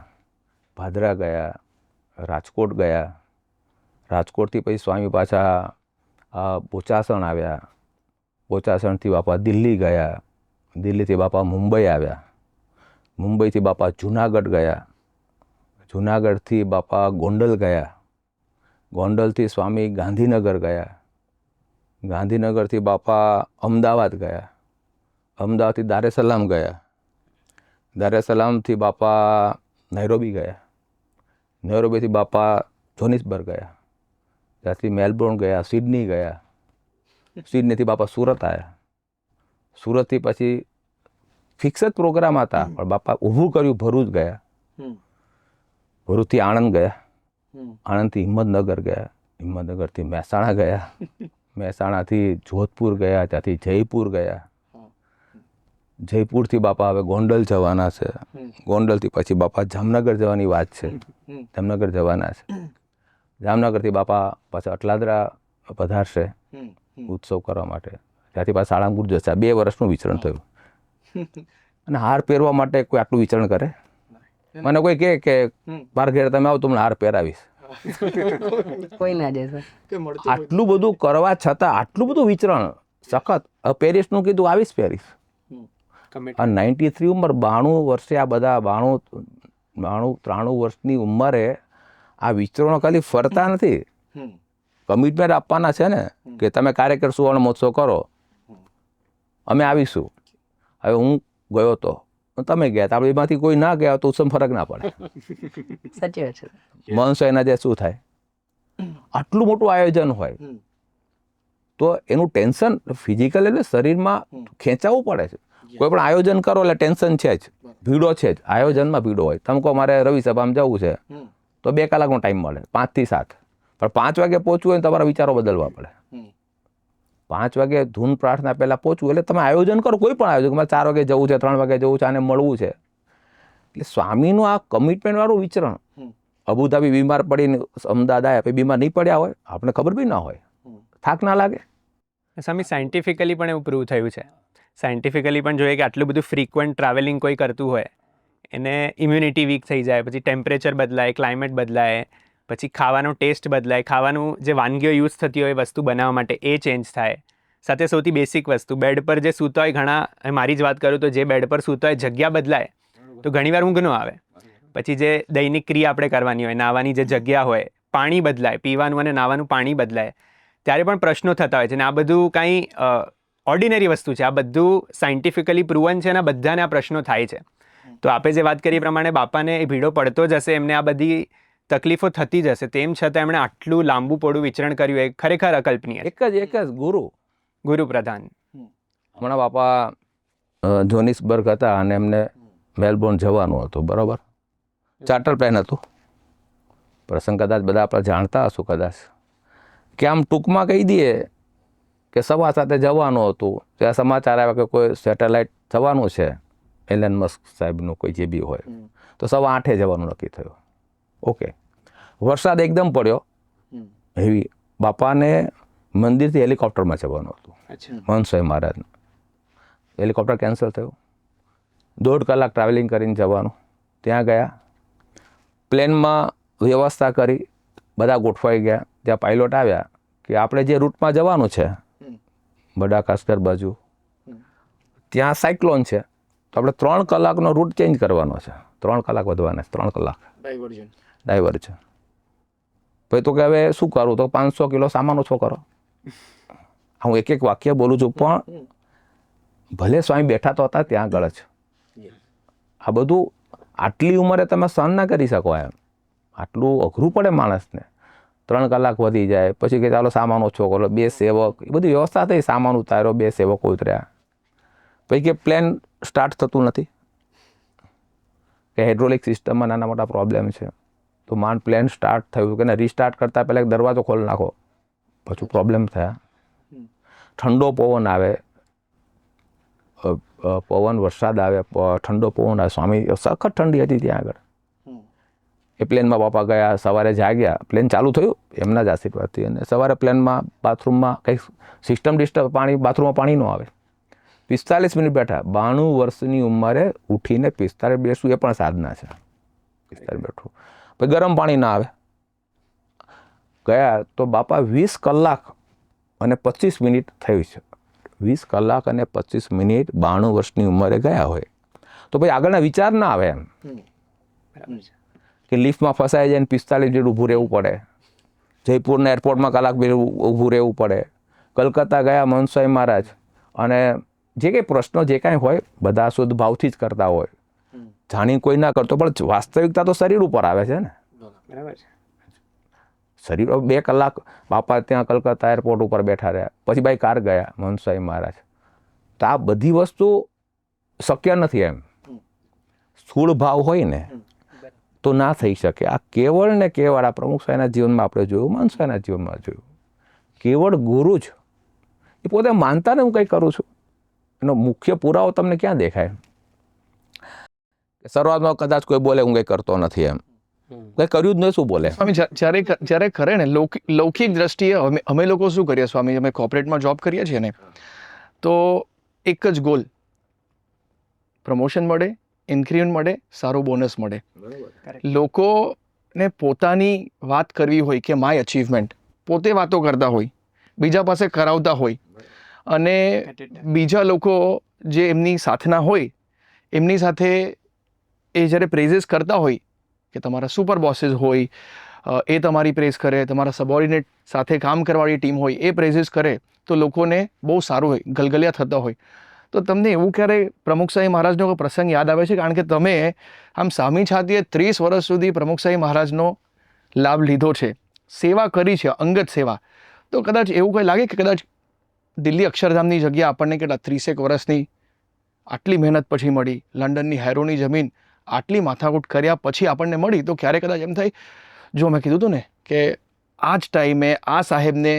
ભાદરા ગયા, રાજકોટ ગયા. રાજકોટથી પછી સ્વામી પાછા બોચાસણ આવ્યા. બોચાસણથી બાપા દિલ્હી ગયા, દિલ્હીથી બાપા મુંબઈ આવ્યા, મુંબઈથી બાપા જુનાગઢ ગયા, જુનાગઢથી બાપા ગોંડલ ગયા, ગોંડલથી સ્વામી ગાંધીનગર ગયા, ગાંધીનગરથી બાપા અમદાવાદ ગયા, અમદાવાદથી દારેસલામ ગયા, દારેસલામથી બાપા નૈરોબી ગયા, નૈરોબીથી બાપા જોનિસબર્ગ ગયા, ત્યાંથી મેલબોર્ન ગયા, સિડની ગયા, સિડનીથી બાપા સુરત આવ્યા, સુરતથી પછી ફિક્સ જ પ્રોગ્રામ હતા પણ બાપા ઊભું કર્યું, ભરૂચ ગયા, ભરૂચથી આણંદ ગયા, આણંદથી હિંમતનગર ગયા, હિંમતનગરથી મહેસાણા ગયા, મહેસાણાથી જોધપુર ગયા, ત્યાંથી જયપુર ગયા, જયપુરથી બાપા હવે ગોંડલ જવાના છે, ગોંડલથી પછી બાપા જામનગર જવાની વાત છે, જામનગર જવાના છે, જામનગરથી બાપા પાછા અટલાદરા પધારશે ઉત્સવ કરવા માટે, ત્યાંથી પાછા સાળંગપુર જશે. 2 વર્ષનું વિચરણ થયું. અને હાર પહેરવા માટે કોઈ આટલું વિચરણ કરે? મને કોઈ કહે કે મારા ઘેર તમે આવો તો મને હાર પહેરાવીશ,
કોઈ ના જાય સર.
આટલું બધું કરવા છતાં આટલું બધું વિચરણ સખત. પેરિસનું કીધું આવીશ પેરિસ. આ 93 ઉંમર, 92 વર્ષે આ બધા 93 વર્ષની ઉંમરે આ વિચરણો ખાલી ફરતા નથી, કમિટમેન્ટ આપવાના છે ને કે તમે કાર્યકર સુવર્ણ મહોત્સવ કરો, અમે આવીશું. હવે હું ગયો તો તમે ગયા હતા, આપણે એમાંથી કોઈ ના ગયા તો ફરક ના પડે.
સાચી વાત છે.
મનસોયના જે શું થાય, આટલું મોટું આયોજન હોય તો એનું ટેન્શન ફિઝિકલ એટલે શરીરમાં ખેંચાવવું પડે છે. કોઈ પણ આયોજન કરો એટલે ટેન્શન છે જ, ભીડો છે જ, આયોજનમાં ભીડો હોય. તમે કહો મારે રવિ સભામાં જવું છે તો 2 કલાકનો ટાઈમ મળે, 5 થી 7, પણ 5 વાગે પહોંચવું હોય તમારા વિચારો બદલવા પડે. 5 વાગે ધૂન પ્રાર્થના પહેલાં પહોંચવું એટલે તમે આયોજન કરો, કોઈ પણ આયોજન, મારે 4 વાગે જવું છે, 3 વાગે જવું છે, આને મળવું છે. એટલે સ્વામીનું આ કમિટમેન્ટવાળું વિચરણ. અબુધાબી બીમાર પડીને અમદાવાદ આવ્યા, પછી બીમાર નહીં પડ્યા હોય, આપણે ખબર બી ના હોય, થાક ના લાગે.
સ્વામી સાયન્ટિફિકલી પણ એવું પ્રૂવ થયું છે. સાયન્ટિફિકલી પણ જોઈએ કે આટલું બધું ફ્રીક્વન્ટ ટ્રાવેલિંગ કોઈ કરતું હોય એને ઇમ્યુનિટી વીક થઈ જાય, પછી ટેમ્પરેચર બદલાય, ક્લાઇમેટ બદલાય, પછી ખાવાનો ટેસ્ટ બદલાય, ખાવાનું જે વાનગીઓ યુઝ થતી હોય વસ્તુ બનાવવા માટે એ ચેન્જ થાય. સાથે સૌથી બેસિક વસ્તુ, બેડ પર જે સૂતા હોય, ઘણા, મારી જ વાત કરું તો જે બેડ પર સૂતા હોય જગ્યા બદલાય તો ઘણીવાર ઊંઘ ન આવે. પછી જે દૈનિક ક્રિયા આપણે કરવાની હોય, નાહવાની જે જગ્યા હોય, પાણી બદલાય, પીવાનું અને નાહવાનું પાણી બદલાય, ત્યારે પણ પ્રશ્નો થતા હોય છે. ને આ બધું કાંઈ ઓર્ડિનરી વસ્તુ છે, આ બધું સાયન્ટિફિકલી પ્રૂવન છે અને બધાને આ પ્રશ્નો થાય છે. તો આપે જે વાત કરી એ પ્રમાણે બાપાને એ ભીડો પડતો જ હશે, એમને આ બધી તકલીફો થતી જ હશે, તેમ છતાં એમણે આટલું લાંબુ પોળું વિચરણ કર્યું એ ખરેખર અકલ્પનીય.
એક જ ગુરુ
પ્રધાન.
હમણાં બાપા જોનિસબર્ગ હતા અને એમને મેલબોર્ન જવાનું હતું, બરાબર, ચાર્ટર પ્લેન હતું. પ્રસંગ કદાચ બધા આપણે જાણતા હશું કદાચ, કે આમ ટૂંકમાં કહી દઈએ કે 7:15 જવાનું હતું, ત્યાં સમાચાર આવ્યા કે કોઈ સેટેલાઇટ જવાનું છે, એલન મસ્ક સાહેબનું કોઈ જે બી હોય, તો 8:15 જવાનું નક્કી થયું. ઓકે, વરસાદ એકદમ પડ્યો હેવી, બાપાને મંદિરથી હેલિકોપ્ટરમાં જવાનું હતું, મનસોય મહારાજને. હેલિકોપ્ટર કેન્સલ થયું, 1.5 કલાક ટ્રાવેલિંગ કરીને જવાનું. ત્યાં ગયા, પ્લેનમાં વ્યવસ્થા કરી, બધા ગોઠવાઈ ગયા. ત્યાં પાયલોટ આવ્યા કે આપણે જે રૂટમાં જવાનું છે બડાકાસ્કર બાજુ, ત્યાં સાયક્લોન છે, તો આપણે 3 કલાકનો રૂટ ચેન્જ કરવાનો છે, 3 કલાક વધવાના છે, 3 કલાક ડાયવર્જન. પછી તો કે હવે શું કરું, તો 500 કિલો સામાન ઓછો કરો. હું એક વાક્ય બોલું છું, પણ ભલે સ્વામી બેઠા તો હતા ત્યાં આગળ જ. આ બધું આટલી ઉંમરે તમે સહન ના કરી શકો, એમ આટલું અઘરું પડે માણસને. 3 કલાક વધી જાય, પછી કે ચાલો સામાન ઓછો કરો, 2 સેવક, એ બધી વ્યવસ્થા થઈ, સામાન ઉતાર્યો, 2 સેવકો ઉતર્યા. પછી કે પ્લેન સ્ટાર્ટ થતું નથી, કે હાઇડ્રોલિક સિસ્ટમમાં નાના મોટા પ્રોબ્લેમ છે. તો માંડ પ્લેન સ્ટાર્ટ થયું, કે રીસ્ટાર્ટ કરતાં પહેલાં એક દરવાજો ખોલી નાખો, પછી પ્રોબ્લેમ થયા. ઠંડો પવન આવે, વરસાદ આવે, ઠંડો પવન આવે. સ્વામી સખત ઠંડી હતી ત્યાં આગળ. એ પ્લેનમાં બાપા ગયા, સવારે જાગ્યા, પ્લેન ચાલુ થયું એમના જ આશીર્વાદથી. અને સવારે પ્લેનમાં બાથરૂમમાં કંઈક સિસ્ટમ ડિસ્ટર્બ, બાથરૂમમાં પાણી ન આવે. 45 મિનિટ બેઠા. 92 વર્ષની ઉંમરે ઉઠીને 45 બેસવું એ પણ સાધના છે. 45 બેઠવું, પછી ગરમ પાણી ના આવે. ગયા તો બાપા 20 કલાક અને 25 મિનિટ થયું છે, 20 કલાક અને 25 મિનિટ 92 વર્ષની ઉંમરે ગયા હોય તો ભાઈ આગળના વિચાર ના આવે એમ
બરાબર છે.
કે લિફ્ટમાં ફસાઈ જાય ને 45 મિનિટ ઊભું રહેવું પડે, જયપુરના એરપોર્ટમાં કલાક બે ઊભું રહેવું પડે, કલકત્તા ગયા મહંત મહારાજ અને જે કંઈ પ્રશ્નો જે કાંઈ હોય બધા શુદ્ધ ભાવથી જ કરતા હોય, જાણી કોઈ ના કરતો, પણ વાસ્તવિકતા તો શરીર ઉપર આવે છે ને.
બરાબર છે.
શરીર 2 કલાક બાપા ત્યાં કલકત્તા એરપોર્ટ ઉપર બેઠા રહ્યા, પછી બાય કાર ગયા મહંત મહારાજ. તો આ બધી વસ્તુ શક્ય નથી એમ. સ્થૂળ ભાવ હોય ને તો ના થઈ શકે. આ કેવળ ને કેવળ આ પ્રમુખ સાહેબના જીવનમાં આપણે જોયું, મહંત સાહેબના જીવનમાં જોયું, કેવળ ગુરુ જ એ પોતે માનતા ને હું કંઈ કરું છું એનો મુખ્ય પુરાવો તમને ક્યાં દેખાય? શરૂઆતમાં કદાચ કોઈ બોલે હું કંઈ કરતો નથી એમ, કંઈ કર્યું જ નહીં, શું બોલે?
સ્વામી જ્યારે કરે ને લૌકિક દ્રષ્ટિએ અમે લોકો શું કરીએ સ્વામી, અમે કોર્પોરેટમાં જોબ કરીએ છીએ ને, તો એક જ ગોલ, પ્રમોશન મળે, ઇન્ક્રીમેન્ટ મળે, સારું બોનસ મળે. લોકોને પોતાની વાત કરવી હોય કે માય અચીવમેન્ટ, પોતે વાતો કરતા હોય, બીજા પાસે કરાવતા હોય, અને બીજા લોકો જે એમની સાથના હોય એમની સાથે એ જ્યારે પ્રેઝિસ કરતા હોય કે તમારા સુપર બોસીસ હોય એ તમારી પ્રેઝ કરે, તમારા સબોર્ડિનેટ સાથે કામ કરવાવાળી ટીમ હોય એ પ્રેઝિસ કરે, તો લોકોને બહુ સારું હોય, ગલગલિયા થતા હોય. તો તમને એવું ક્યારે પ્રમુખ સાહેબ મહારાજનો કોઈ પ્રસંગ યાદ આવે છે? કારણ કે તમે આમ સામી છાતીએ 30 વર્ષ સુધી પ્રમુખ સાહેબ મહારાજનો લાભ લીધો છે, સેવા કરી છે, અંગત સેવા. તો કદાચ એવું કંઈ લાગે કે કદાચ દિલ્હી અક્ષરધામની જગ્યા આપણને કેટલા 30 વર્ષની આટલી મહેનત પછી મળી, લંડનની હેરોની જમીન આટલી માથાકૂટ કર્યા પછી આપણને મળી, તો ક્યારે કદાચ એમ થાય, જો મેં કીધું હતું ને કે આ જ ટાઈમે આ સાહેબને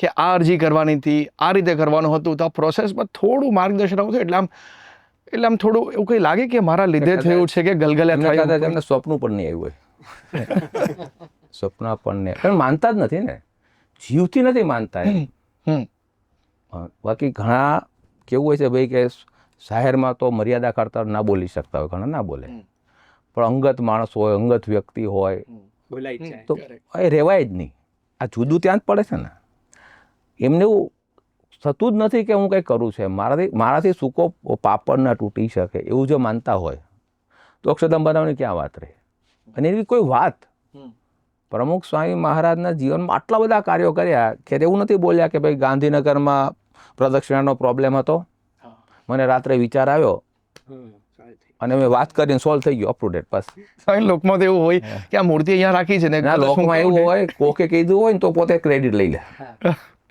કે આ અરજી કરવાની હતી, આ રીતે કરવાનું હતું, તો આ પ્રોસેસમાં થોડું માર્ગદર્શન આવતું, એટલે આમ થોડું એવું કંઈ લાગે કે મારા લીધે થયું છે કે ગલગલિયા થયું?
એમને સ્વપ્ન પણ નહીં આવ્યું હોય. સ્વપ્ન પણ નહીં, કારણ માનતા જ નથી ને, જીવથી નથી માનતા એમ. બાકી ઘણા કેવું હોય છે ભાઈ કે જાહેરમાં તો મર્યાદા કરતા ના બોલી શકતા હોય, ઘણા ના બોલે, પણ અંગત માણસ હોય, અંગત વ્યક્તિ હોય
બોલાય જ જાય.
તો એ રહેવાય જ નહીં. આ જુદું ત્યાં જ પડે છે ને. એમને એવું થતું જ નથી કે હું કંઈ કરું છું, મારાથી સૂકો પાપડ ના તૂટી શકે એવું જો માનતા હોય તો અક્ષરધામ બનાવવાની ક્યાં વાત રહે? અને એવી કોઈ વાત પ્રમુખ સ્વામી મહારાજના જીવનમાં આટલા બધા કાર્યો કર્યા કે એવું નથી બોલ્યા કે ભાઈ ગાંધીનગરમાં પ્રદક્ષિણાનો પ્રોબ્લેમ હતો, મને રાત્રે વિચાર આવ્યો અને મેં વાત કરીને સોલ્વ થઈ ગયું, અપ ટુ ડેટ. બસ
લોકમાં તો એવું હોય કે આ મૂર્તિ અહીંયા રાખી છે ને,
લોકમાં એવું હોય, કોકે કીધું હોય ને તો પોતે ક્રેડિટ લઈ લે,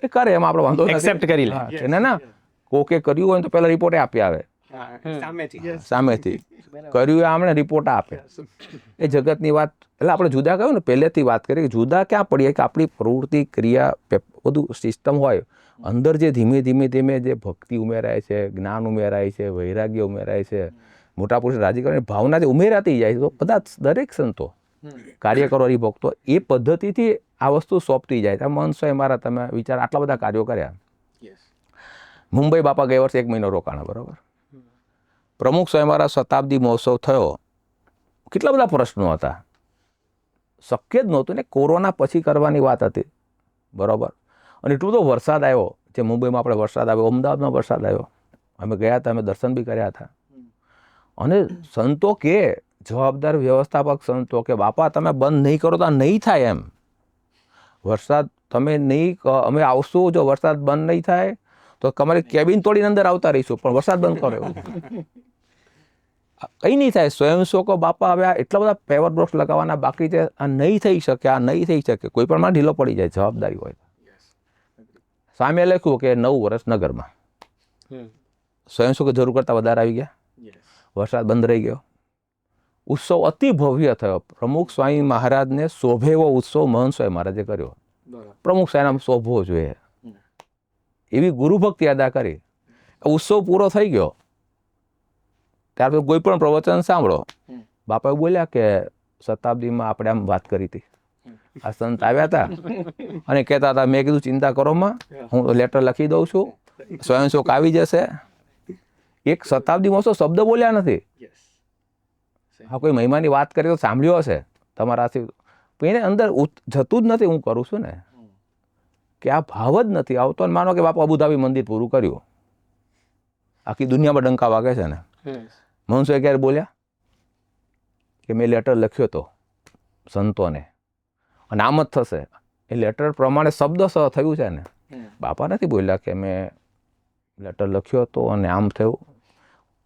એ કરે, એમાં આપણે વાંધો
એક્સેપ્ટ કરી લે.
ના, કોકે કર્યું હોય તો પહેલા રિપોર્ટે આપી આવે સામેથી, કર્યું આમણે રિપોર્ટ આપે. એ જગતની વાત. એટલે આપણે જુદા કહ્યું ને, પહેલેથી વાત કરીએ કે જુદા ક્યાં પડીએ કે આપણી પ્રવૃત્તિ, ક્રિયા, બધું સિસ્ટમ હોય, અંદર જે ધીમે ધીમે જે ભક્તિ ઉમેરાય છે, જ્ઞાન ઉમેરાય છે, વૈરાગ્ય ઉમેરાય છે, મોટા પુરુષ રાજી કરવાની ભાવના જે ઉમેરાતી જાય છે, તો બધા દરેક સંતો, કાર્યકરો, હરિભક્તો એ પદ્ધતિથી આ વસ્તુ સોંપતી જાય. તમે મહંત સ્વામી મહારાજ, તમે વિચાર, આટલા બધા કાર્યો કર્યા. મુંબઈ બાપા ગયા વર્ષે 1 મહિનો રોકાણા, બરાબર. પ્રમુખ સ્વામી મહારાજ શતાબ્દી મહોત્સવ થયો, કેટલા બધા પ્રશ્નો હતા, શક્ય જ નહોતું ને, કોરોના પછી કરવાની વાત હતી, બરાબર. અને એટલો બધો વરસાદ આવ્યો, જે મુંબઈમાં આપણે વરસાદ આવ્યો, અમદાવાદમાં વરસાદ આવ્યો, અમે ગયા હતા, અમે દર્શન બી કર્યા હતા. અને સંતો કે, જવાબદાર વ્યવસ્થાપક સંતો કે બાપા તમે બંધ નહીં કરો તો આ નહીં થાય એમ. વરસાદ તમે નહીં, અમે આવશું, જો વરસાદ બંધ નહીં થાય તો તમારી કેબિન તોડીને અંદર આવતા રહીશું, પણ વરસાદ બંધ કરો એવું કંઈ નહીં થાય. સ્વયંસેવકો બાપા હવે એટલા બધા પેવર બ્લોક્સ લગાવવાના બાકી છે, આ નહીં થઈ શકે, આ નહીં થઈ શકે, કોઈ પણ માં ઢીલો પડી જાય, જવાબદારી હોય. સામે લખ્યું કે 9 વર્ષ નગરમાં, સ્વયંસેવકો જરૂર કરતાં વધારે આવી ગયા, વરસાદ બંધ રહી ગયો, ઉત્સવ અતિ ભવ્ય થયો. પ્રમુખ સ્વામી મહારાજને શોભે એવો ઉત્સવ મહંત સ્વામી મહારાજે કર્યો. પ્રમુખ સ્વામીને શોભવો જોઈએ એવી ગુરુભક્તિ અદા કરી. ઉત્સવ પૂરો થઈ ગયો, ત્યાર પછી કોઈ પણ પ્રવચન સાંભળો, બાપાએ બોલ્યા કે શતાબ્દીમાં આપણે આમ વાત કરી હતી, આ સંત આવ્યા હતા અને કહેતા હતા, મેં કીધું ચિંતા કરો માં, હું લેટર લખી દઉં છું, સ્વયંસેવક આવી જશે. એક શતાબ્દી મહોત્સવ શબ્દ બોલ્યા નથી. હા, કોઈ મહિમાની વાત કરી તો સાંભળ્યો હશે તમારાથી, પણ એને અંદર જતું જ નથી, હું કરું છું ને, કે આ ભાવ જ નથી આવતો. માનો કે બાપા અબુધાબી મંદિર પૂરું કર્યું, આખી દુનિયામાં ડંકા વાગે છે ને. મહંસોએ ક્યારે બોલ્યા કે મેં લેટર લખ્યો હતો સંતોને અને આમ જ થશે, એ લેટર પ્રમાણે શબ્દસહ થયું છે ને. બાપા નથી બોલ્યા કે મેં લેટર લખ્યો હતો અને આમ થયું.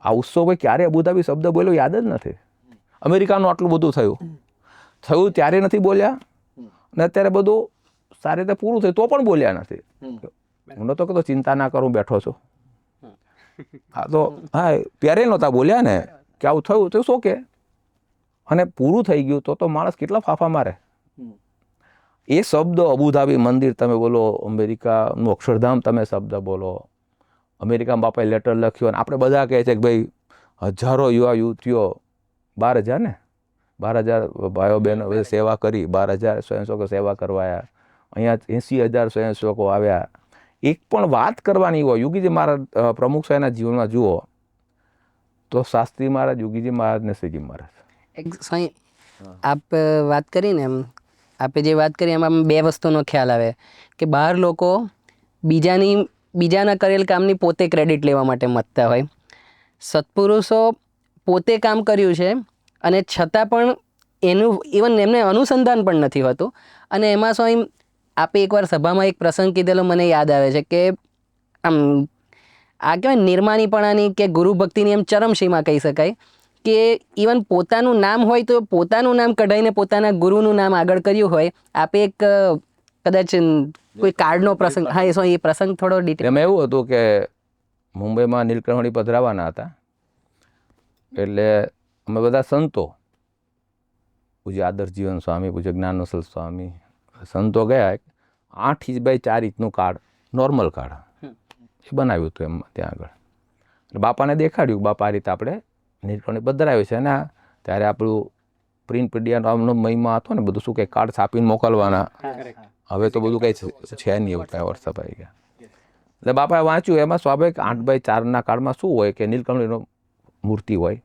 આ ઉત્સવ ભાઈ ક્યારે અબુધાબી શબ્દ બોલ્યો યાદ જ નથી. અમેરિકાનું આટલું બધું થયું ત્યારે નથી બોલ્યા, અને અત્યારે બધું સારી રીતે પૂરું થયું તો પણ બોલ્યા નથી. હું નહોતો કહેતો ચિંતા ના કરું, બેઠો છું. હા તો હા, ત્યારે નહોતા બોલ્યા ને કે આવું થયું તો શું કે, અને પૂરું થઈ ગયું તો માણસ કેટલા ફાફા મારે. એ શબ્દ અબુધાબી મંદિર તમે બોલો, અમેરિકાનું અક્ષરધામ તમે શબ્દ બોલો, અમેરિકામાં બાપાએ લેટર લખ્યો, અને આપણે બધા કહે છે કે ભાઈ હજારો યુવા યુવતીઓ 12,000 ને 12,000 ભાઈઓ બહેનો સેવા કરી, 12,000 સ્વયંસેવકો સેવા કરવાયા, અહીંયા 80,000 સ્વયંસેવકો આવ્યા. એક પણ વાત કરવાની હોય યોગીજી મહારાજ પ્રમુખ સાહેબના જીવનમાં જુઓ તો શાસ્ત્રી મહારાજ, યોગીજી મહારાજ ને શ્રીજી મહારાજ.
સ્વામી, આપ વાત કરીને એમ આપે જે વાત કરી એમાં બે વસ્તુનો ખ્યાલ આવે કે બહાર લોકો બીજાના કરેલ કામની પોતે ક્રેડિટ લેવા માટે મથતા હોય. સત્પુરુષો પોતે કામ કર્યું છે અને છતાં પણ એનું ઇવન એમને અનુસંધાન પણ નથી હોતું. અને એમાં સ્વામી આપે એકવાર સભામાં એક પ્રસંગ કીધેલો મને યાદ આવે છે કે આમ આ કહેવાય નિર્માણીપણાની કે ગુરુ ભક્તિની એમ ચરમસીમા કહી શકાય કે ઇવન પોતાનું નામ હોય તો પોતાનું નામ કઢાઈને પોતાના ગુરુનું નામ આગળ કર્યું હોય. આપે એક કદાચ કોઈ કાર્ડનો પ્રસંગ, હા એ પ્રસંગ થોડો ડિટેલ.
એમાં એવું હતું કે મુંબઈમાં નીલકંઠમણી પધરાવાના હતા, એટલે અમે બધા સંતો, પૂજ્ય આદર્શ જીવન સ્વામી, પૂજ્ય જ્ઞાનવસલ સ્વામી, સંતો ગયા. 8 ઇંચ બાય 4 ઇંચનું કાર્ડ, નોર્મલ કાર્ડ એ બનાવ્યું હતું એમ ત્યાં આગળ. એટલે બાપાને દેખાડ્યું, બાપા આ રીતે આપણે નીલકંઠમણી પધરાવ્યું છે ને ત્યારે આપણું પ્રિન્ટ મીડિયાનો મહિમા હતો ને, બધું શું કંઈ કાર્ડ છાપીને મોકલવાના. હવે તો બધું કંઈ છે નહીં એવું, કાંઈ વોટ્સઅપ આવી ગયા. એટલે બાપાએ વાંચ્યું, એમાં સ્વાભાવિક 8 બાય 4ના કાર્ડમાં શું હોય કે નીલકંઠમણીનો મૂર્તિ હોય,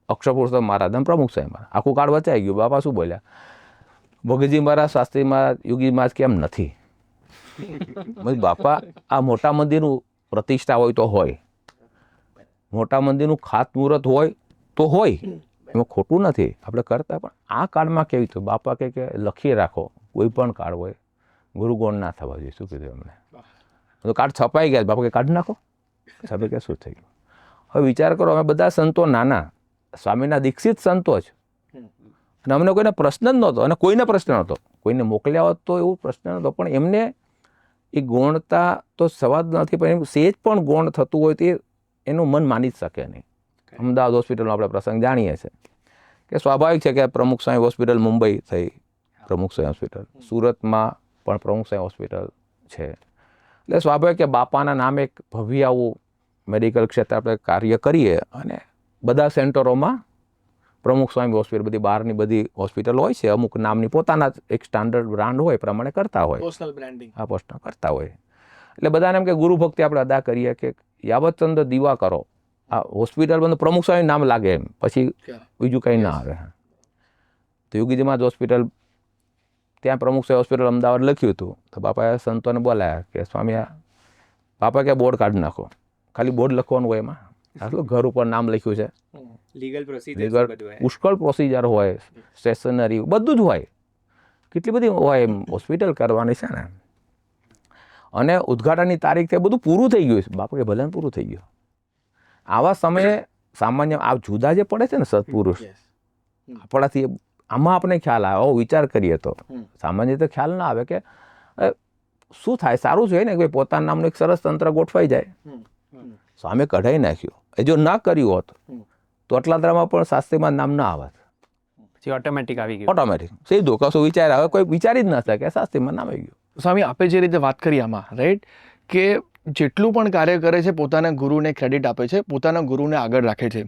અક્ષરપુરુષોત્તમ મહારાજ અને પ્રમુખ સાહેબ મહારાજ, આખું કાર્ડ વચાઈ ગયું. બાપા શું બોલ્યા, ભગતજી મહારાજ, શાસ્ત્રી મહારાજ, યોગી મહારાજ કેમ નથી? બાપા, આ મોટા મંદિરનું પ્રતિષ્ઠા હોય તો હોય, મોટા મંદિરનું ખાતમુહૂર્ત હોય તો હોય, એમાં ખોટું નથી, આપણે કરતા. પણ આ કાર્ડમાં કેવી થયું? બાપા કે લખી રાખો, કોઈ પણ કાર્ડ હોય, ગુરુગોણ ના થવા જોઈએ. શું કીધું એમને? તો કાર્ડ છપાઈ ગયા, બાપા કે કાઢી નાખો. સાહેબ કે શું થઈ ગયું? હવે વિચાર કરો, અમે બધા સંતો નાના, સ્વામીના દીક્ષિત સંતો જ, અને અમને કોઈને પ્રશ્ન જ નહોતો, અને કોઈને પ્રશ્ન નહોતો, કોઈને મોકલ્યા હોત તો એવું પ્રશ્ન નહોતો, પણ એમને એ ગૌણતા તો સવાદ નથી, પણ એમ સેજ પણ ગૌણ થતું હોય તે એનું મન માની જ શકે નહીં. અમદાવાદ હોસ્પિટલનો આપણે પ્રસંગ જાણીએ છીએ કે સ્વાભાવિક છે કે પ્રમુખ સ્વામી હોસ્પિટલ મુંબઈ થઈ, પ્રમુખ સ્વામી હોસ્પિટલ સુરતમાં પણ પ્રમુખ સ્વામી હોસ્પિટલ છે. એટલે સ્વાભાવિક કે બાપાના નામે એક ભવ્ય આવું મેડિકલ ક્ષેત્રે આપણે કાર્ય કરીએ, અને બધા સેન્ટરોમાં પ્રમુખ સ્વામી હોસ્પિટલ, બધી બહારની બધી હોસ્પિટલ હોય છે, અમુક નામની પોતાના એક સ્ટાન્ડર્ડ બ્રાન્ડ હોય પ્રમાણે કરતા હોય,
પર્સનલ બ્રાન્ડિંગ.
આ પર્સનલ કરતા હોય. એટલે બધાને એમ કે ગુરુ ભક્તિ આપણે અદા કરીએ કે યાવતચંદ દીવા કરો, આ હોસ્પિટલ બંધ પ્રમુખ સ્વામી નામ લાગે એમ, પછી બીજું કંઈ ના આવે. તો યોગીજી મહારાજ હોસ્પિટલ, ત્યાં પ્રમુખ સ્વામી હોસ્પિટલ અમદાવાદ લખ્યું હતું. તો બાપાએ સંતોને બોલાયા કે સ્વામી, બાપા કે બોર્ડ કાઢી નાખો, ખાલી બોર્ડ લખવાનું હોય, એમાં આટલું ઘર ઉપર નામ લખ્યું છે,
લીગલ પ્રોસિજર,
પુષ્કળ પ્રોસિજર હોય, સ્ટેશનરી બધું જ હોય, કેટલી બધી હોય એમ હોસ્પિટલ કરવાની છે ને. અને ઉદ્ઘાટનની તારીખ તે બધું પૂરું થઈ ગયું છે. બાપા કે ભલે પૂરું થઈ ગયું. આવા સમયે સામાન્ય આ જુદા જે પડે છે ને સત્પુરુષ, આપણાથી આમાં આપણે ખ્યાલ આવે, આવો વિચાર કરીએ તો સામાન્ય રીતે ખ્યાલ ના આવે કે શું થાય. સારું છે ને કે પોતાના નામનું એક સરસ તંત્ર ગોઠવાઈ જાય. સ્વામી કઢાઈ નાખ્યું, એ જો ના કર્યું હોત તો અટલાદરામાં પણ શાસ્ત્રીમાં નામ ના આવત,
પછી ઓટોમેટિક આવી ગયું,
ઓટોમેટિક સીધું કશું વિચાર આવે, કોઈ વિચારી જ ન શકે, શાસ્ત્રીમાં નામ આવી ગયું.
સ્વામી, આપે જે રીતે વાત કરી આમાં, રાઈટ, કે જેટલું પણ કાર્ય કરે છે પોતાના ગુરુને ક્રેડિટ આપે છે, પોતાના ગુરુને આગળ રાખે છે.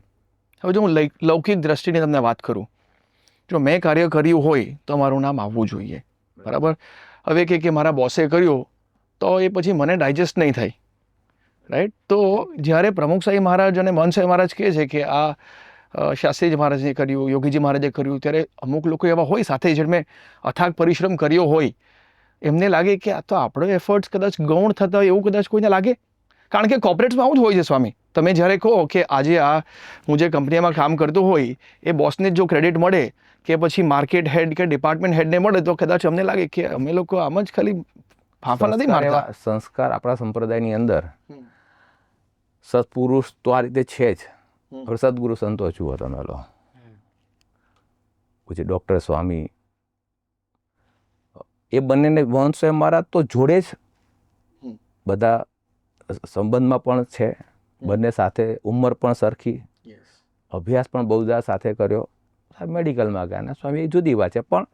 હવે જો હું લૌકિક દ્રષ્ટિની તમને વાત કરું, જો મેં કાર્ય કર્યું હોય તો મારું નામ આવવું જોઈએ, બરાબર. હવે કે મારા બોસે કર્યું તો એ પછી મને ડાયજેસ્ટ નહીં થાય, રાઈટ. તો જ્યારે પ્રમુખ સાહેબ મહારાજ અને મહંત સાહેબ મહારાજ કહે છે કે આ શાસ્ત્રીજી મહારાજે કર્યું, યોગીજી મહારાજે કર્યું, ત્યારે અમુક લોકો એવા હોય સાથે જેમણે અથાગ પરિશ્રમ કર્યો હોય, એમને લાગે કે આ તો આપણો એફર્ટ્સ કદાચ ગૌણ થતા હોય એવું કદાચ કોઈને લાગે. કારણ કે કોર્પોરેટ્સમાં આવું જ હોય છે સ્વામી. તમે જ્યારે કહો કે આજે આ હું જે કંપનીમાં કામ કરતો હોય એ બોસને જ જો ક્રેડિટ મળે કે પછી માર્કેટ હેડ કે ડિપાર્ટમેન્ટ હેડને મળે તો કદાચ અમને લાગે કે અમે લોકો આમ જ ખાલી ફાંફા નથી
સંસ્કાર
મારતા.
એવા સંસ્કાર આપણા સંપ્રદાયની અંદર સત્પુરુષ તો આ રીતે છે જ. હવે સદગુરુ સંતો જુઓ તમે લો, પછી ડૉક્ટર સ્વામી, એ બંનેને મહંત સ્વામી મહારાજ તો જોડે જ બધા સંબંધમાં પણ છે, બંને સાથે ઉંમર પણ સરખી, અભ્યાસ પણ બહુ બધા સાથે કર્યો, મેડિકલમાં ગયા ને સ્વામી એ જુદી વાત છે, પણ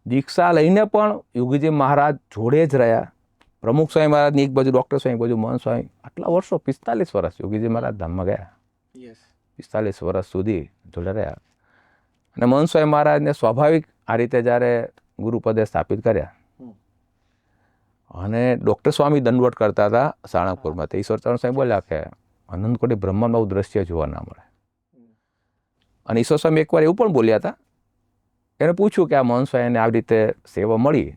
દીક્ષા લઈને પણ યોગીજી મહારાજ જોડે જ રહ્યા. પ્રમુખ સ્વામી મહારાજની એક બાજુ ડૉક્ટર સ્વામી, એક બાજુ મહંત સ્વામી, આટલા વર્ષો 45 વર્ષ યોગીજી મહારાજ ધામમાં ગયા, 45 વર્ષ સુધી જોડે રહ્યા. અને મહંત સ્વામી મહારાજને સ્વાભાવિક આ રીતે જ્યારે ગુરુપદે સ્થાપિત કર્યા અને ડૉક્ટર સ્વામી દંડવટ કરતા હતા સાળંગપુરમાં, તો ઈશ્વરચરણ સ્વામી બોલ્યા કે અનંતકોટી બ્રહ્માંડમાં આવું દ્રશ્ય જોવા ના મળે. અને ઈશ્વર સ્વામી એકવાર એવું પણ બોલ્યા હતા, એને પૂછ્યું કે આ મહંત સ્વામીને આવી રીતે સેવા મળી,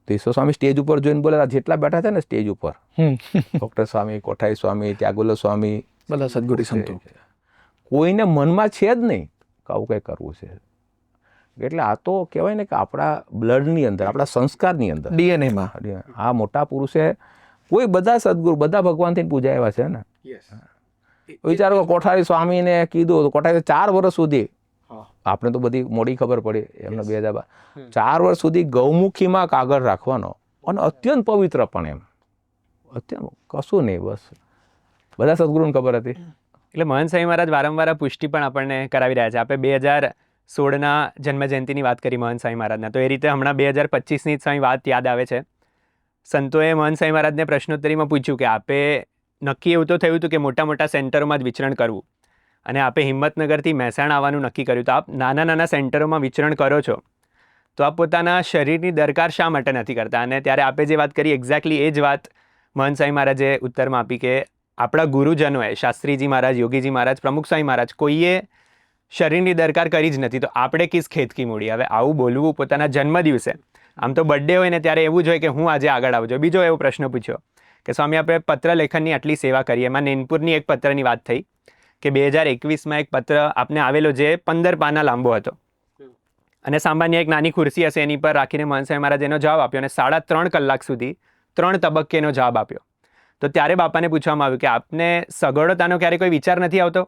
તો ઈશ્વર સ્વામી સ્ટેજ ઉપર જોઈને બોલ્યા હતા, જેટલા બેઠા છે ને સ્ટેજ ઉપર, ડૉક્ટર સ્વામી, કોઠારી સ્વામી, ત્યાગોલ સ્વામી,
બધા સદગુરુ સંતો,
કોઈને મનમાં છે જ નહીં કે આવું કંઈ કરવું છે. એટલે આ તો કહેવાય ને કે આપણા બ્લડની અંદર, આપણા સંસ્કારની અંદર,
ડીએનએમાં.
આ મોટા પુરુષે કોઈ બધા સદગુરુ, બધા ભગવાનથી પૂજા એવા છે ને. વિચારો કોઠારી સ્વામીને કીધું તો કોઠારી 4 વર્ષ સુધી, આપણે તો બધી મોડી ખબર પડી એમને 2012, 4 વર્ષ સુધી ગૌમુખીમાં કાગળ રાખવાનો અને અત્યંત પવિત્ર પણ એમ અત્યંત કશું નહીં, બસ બધા સદગુરુને ખબર હતી.
એટલે મહંત સ્વામી મહારાજ વારંવાર આ પુષ્ટિ પણ આપણને કરાવી રહ્યા છે. આપણે 2016ના જન્મજયંતિની વાત કરી મહંત સ્વામી મહારાજના, તો એ રીતે હમણાં 2025ની જ સ્વામી વાત યાદ આવે છે. સંતોએ મહંત સ્વામી મહારાજને પ્રશ્નોત્તરીમાં પૂછ્યું કે આપે નક્કી એવું તો થયું હતું કે મોટા મોટા સેન્ટરોમાં જ વિચરણ કરવું, અને આપે હિંમતનગરથી મહેસાણા આવવાનું નક્કી કર્યું, તો આપ નાના નાના સેન્ટરોમાં વિચરણ કરો છો, તો આપ પોતાના શરીરની દરકાર શા માટે નથી કરતા? અને ત્યારે આપે જે વાત કરી એક્ઝેક્ટલી એ જ વાત મહંત સ્વામી મહારાજે ઉત્તરમાં આપી કે આપણા ગુરુજનોએ, શાસ્ત્રીજી મહારાજ, યોગીજી મહારાજ, પ્રમુખ સ્વામી મહારાજ, કોઈએ શરીરની દરકાર કરી જ નથી, તો આપણે કિસ ખેતકી મૂડી? હવે આવું બોલવું પોતાના જન્મદિવસે, આમ તો બર્થડે હોય ને ત્યારે એવું જ હોય કે હું આજે આગળ આવજો. બીજો એવો પ્રશ્ન પૂછ્યો કે સ્વામી આપણે પત્ર લેખનની આટલી સેવા કરીએ, એમાં નેનપુરની એક પત્રની વાત થઈ કે 2021માં એક પત્ર આપને આવેલો જે 15 પાના લાંબો હતો, અને સામાન્ય એક નાની ખુરશી હશે એની પર રાખીને મહંત સ્વામી મહારાજ એનો જવાબ આપ્યો, અને 3.5 કલાક સુધી 3 તબક્કેનો જવાબ આપ્યો. તો ત્યારે બાપાને પૂછવામાં આવ્યું કે આપને સગવડતાનો ક્યારે કોઈ વિચાર નથી આવતો?